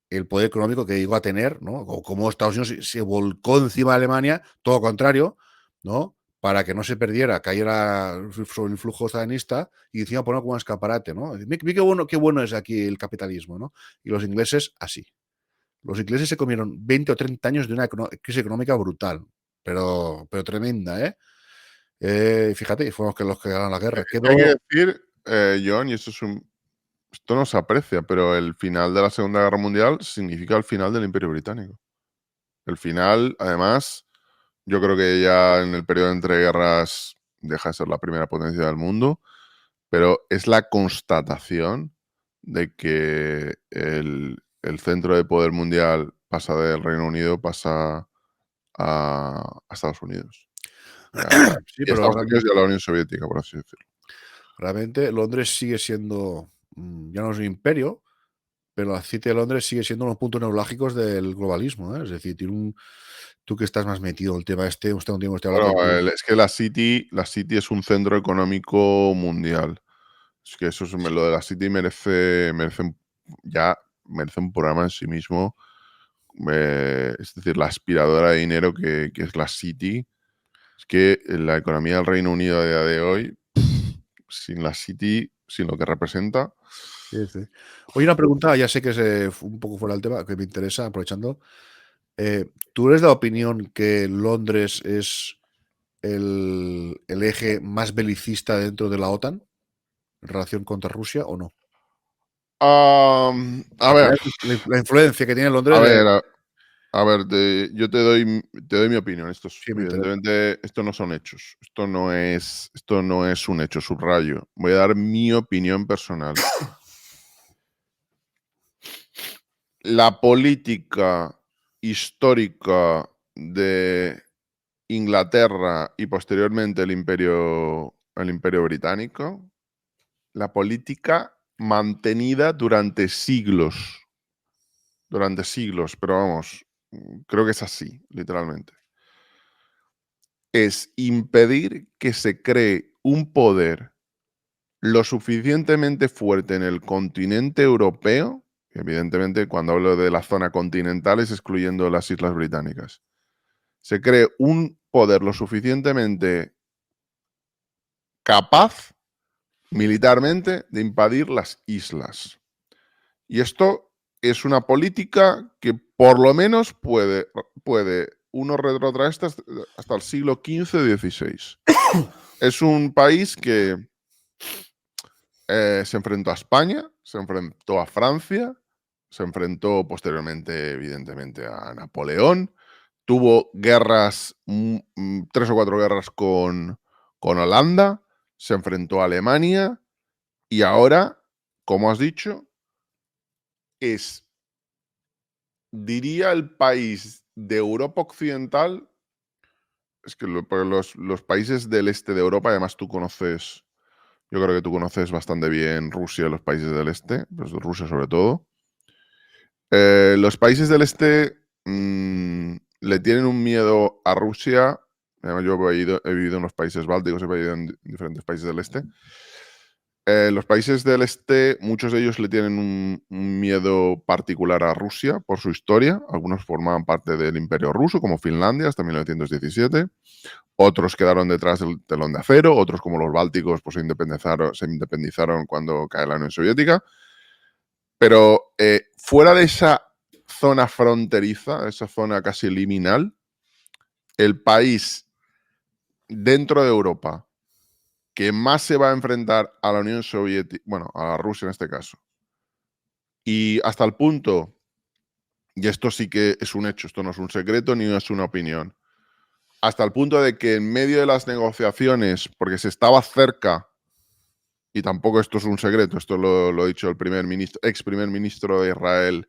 el poder económico que llegó a tener, ¿no? O como Estados Unidos se volcó encima de Alemania, todo lo contrario, ¿no? Para que no se perdiera, cayera sobre el flujo stalinista, y encima poner como un escaparate, ¿no? Qué bueno es aquí el capitalismo, ¿no? Y los ingleses así. Los ingleses se comieron 20 o 30 años de una crisis económica brutal, pero tremenda, ¿eh? Fíjate, fueron los que ganaron la guerra. hay que Quedó. decir, John, y esto no se aprecia, pero el final de la Segunda Guerra Mundial significa el final del Imperio Británico. El final, además, yo creo que ya en el periodo entre guerras deja de ser la primera potencia del mundo, pero es la constatación de que el centro de poder mundial pasa del Reino Unido, pasa a Estados Unidos. Sí, Y a pero Estados Unidos y a la Unión Soviética, por así decirlo. realmente Londres sigue siendo, ya no es un imperio, pero la City de Londres sigue siendo unos puntos neurálgicos del globalismo, ¿eh? Es decir, tú que estás más metido en el tema este, usted un tiempo estoy hablando Bueno, aquí. es que la City es un centro económico mundial. Es que lo de la City merece un programa en sí mismo, es decir, la aspiradora de dinero que es la City. Es que la economía del Reino Unido a día de hoy, sin la City, sin lo que representa. Sí, sí. Oye, una pregunta, ya sé que es un poco fuera del tema, que me interesa, aprovechando. ¿Tú eres de la opinión que Londres es el eje más belicista dentro de la OTAN en relación contra Rusia o no? A Al ver, final, la influencia que tiene a Londres, ver, a ver, yo te doy mi opinión. sí me interesa. Evidentemente, esto no son hechos. Esto no es un hecho, subrayo. Voy a dar mi opinión personal. La política histórica de Inglaterra y posteriormente el Imperio Británico, la política mantenida durante siglos, pero vamos, creo que es así, literalmente. Es impedir que se cree un poder lo suficientemente fuerte en el continente europeo, evidentemente cuando hablo de la zona continental es excluyendo las Islas Británicas, se cree un poder lo suficientemente capaz militarmente de invadir las islas. Y esto es una política que por lo menos puede uno retrotraer hasta el siglo XV-XVI. Es un país que se enfrentó a España, se enfrentó a Francia, se enfrentó posteriormente, evidentemente, a Napoleón. Tuvo guerras, 3 o 4 guerras con Holanda, se enfrentó a Alemania y ahora, como has dicho, es, diría, el país de Europa Occidental. Es que porque los países del este de Europa, además tú conoces, yo creo que tú conoces bastante bien Rusia, los países del este, pues Rusia sobre todo. Los países del este le tienen un miedo a Rusia. Además, yo he vivido en los países bálticos, he vivido en diferentes países del este. Los países del este, muchos de ellos le tienen un miedo particular a Rusia por su historia. Algunos formaban parte del Imperio Ruso, como Finlandia, hasta 1917. Otros quedaron detrás del telón de acero. Otros, como los bálticos, pues se independizaron cuando cae la Unión Soviética. Pero fuera de esa zona fronteriza, esa zona casi liminal, el país dentro de Europa que más se va a enfrentar a la Unión Soviética, bueno, a Rusia en este caso, y hasta el punto, y esto sí que es un hecho, esto no es un secreto ni es una opinión, hasta el punto de que en medio de las negociaciones, porque se estaba cerca, y tampoco esto es un secreto, esto lo ha dicho el ex primer ministro de Israel,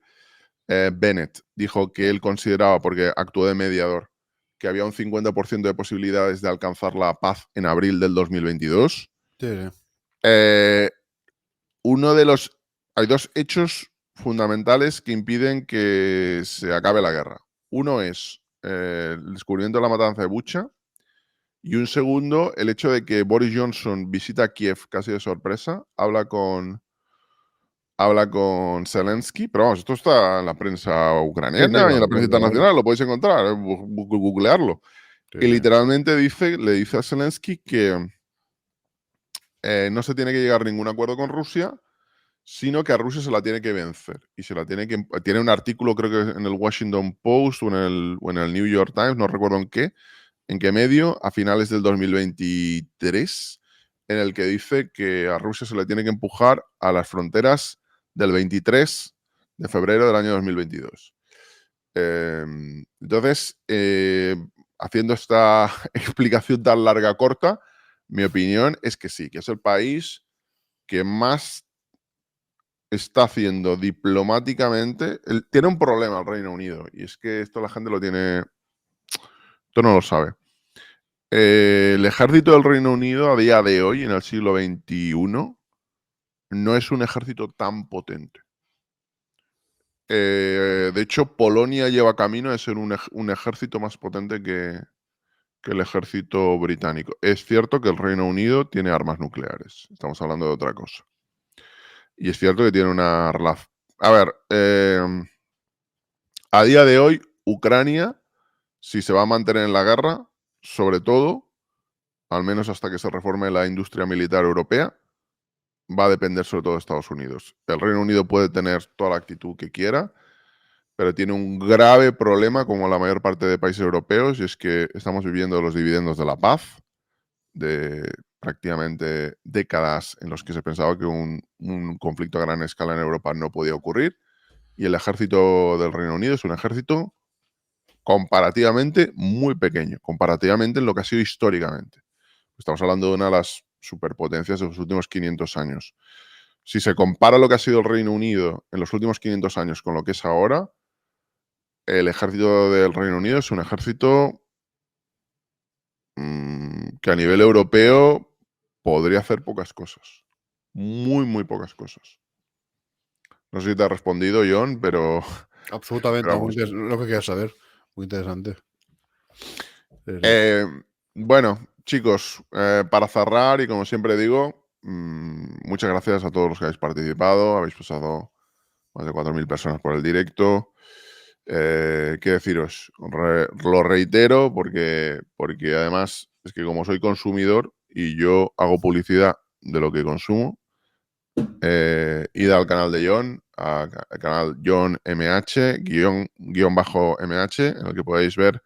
Bennett, dijo que él consideraba, porque actuó de mediador, que había un 50% de posibilidades de alcanzar la paz en abril del 2022. Sí, sí. Eh, hay dos hechos fundamentales que impiden que se acabe la guerra. Uno es el descubrimiento de la matanza de Bucha y un segundo, el hecho de que Boris Johnson visita Kiev casi de sorpresa, habla con Zelensky, pero vamos, esto está en la prensa Sí, sí, ucraniana y en la prensa lo veo. internacional, lo podéis encontrar, googlearlo. Sí, Y sí. literalmente le dice a Zelensky que no se tiene que llegar a ningún acuerdo con Rusia, sino que a Rusia se la tiene que vencer. Y se la tiene un artículo, creo que en el Washington Post o en el New York Times, no recuerdo en qué medio, a finales del 2023, en el que dice que a Rusia se le tiene que empujar a las fronteras del 23 de febrero del año 2022. Entonces, haciendo esta explicación tan larga, corta, mi opinión es que sí, que es el país que más está haciendo diplomáticamente. Tiene un problema el Reino Unido, y es que esto la gente lo tiene. Esto no lo sabe. El ejército del Reino Unido a día de hoy, en el siglo XXI, no es un ejército tan potente. De hecho, Polonia lleva camino de ser un ejército más potente que el ejército británico. Es cierto que el Reino Unido tiene armas nucleares. Estamos hablando de otra cosa. Y es cierto que tiene una relación. A ver, a día de hoy, Ucrania, si se va a mantener en la guerra, sobre todo, al menos hasta que se reforme la industria militar europea, va a depender sobre todo de Estados Unidos. El Reino Unido puede tener toda la actitud que quiera, pero tiene un grave problema, como la mayor parte de países europeos, y es que estamos viviendo los dividendos de la paz, de prácticamente décadas en los que se pensaba que un conflicto a gran escala en Europa no podía ocurrir, y el ejército del Reino Unido es un ejército comparativamente muy pequeño, comparativamente en lo que ha sido históricamente. Estamos hablando de una de las superpotencias de los últimos 500 años. Si se compara lo que ha sido el Reino Unido en los últimos 500 años con lo que es ahora, el ejército del Reino Unido es un ejército que a nivel europeo podría hacer pocas cosas. Muy, muy pocas cosas. No sé si te ha respondido, John, pero, Absolutamente, pero vamos. lo que quieras saber. Muy interesante. Eh, bueno, chicos, para cerrar, y como siempre digo, muchas gracias a todos los que habéis participado. Habéis pasado más de 4.000 personas por el directo. ¿Qué deciros? Lo reitero porque además es que como soy consumidor y yo hago publicidad de lo que consumo, id al canal de John, al canal John MH, guión bajo MH, en el que podéis ver,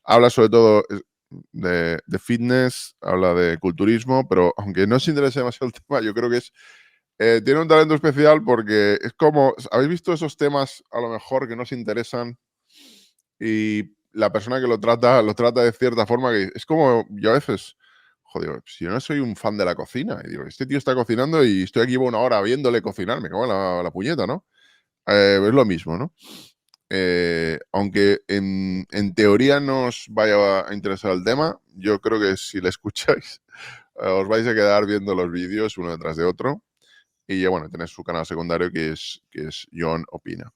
habla sobre todo de fitness, habla de culturismo, pero aunque no os interese demasiado el tema, yo creo que tiene un talento especial porque es como, ¿habéis visto esos temas a lo mejor que no os interesan y la persona que lo trata de cierta forma que es como yo a veces, joder, si yo no soy un fan de la cocina, y digo, este tío está cocinando y estoy aquí una hora viéndole cocinar, me cago en la puñeta, ¿no? Es lo mismo, ¿no? Aunque en teoría no os vaya a interesar el tema, yo creo que si le escucháis, os vais a quedar viendo los vídeos uno detrás de otro. Y ya bueno, tenéis su canal secundario que es John Opina.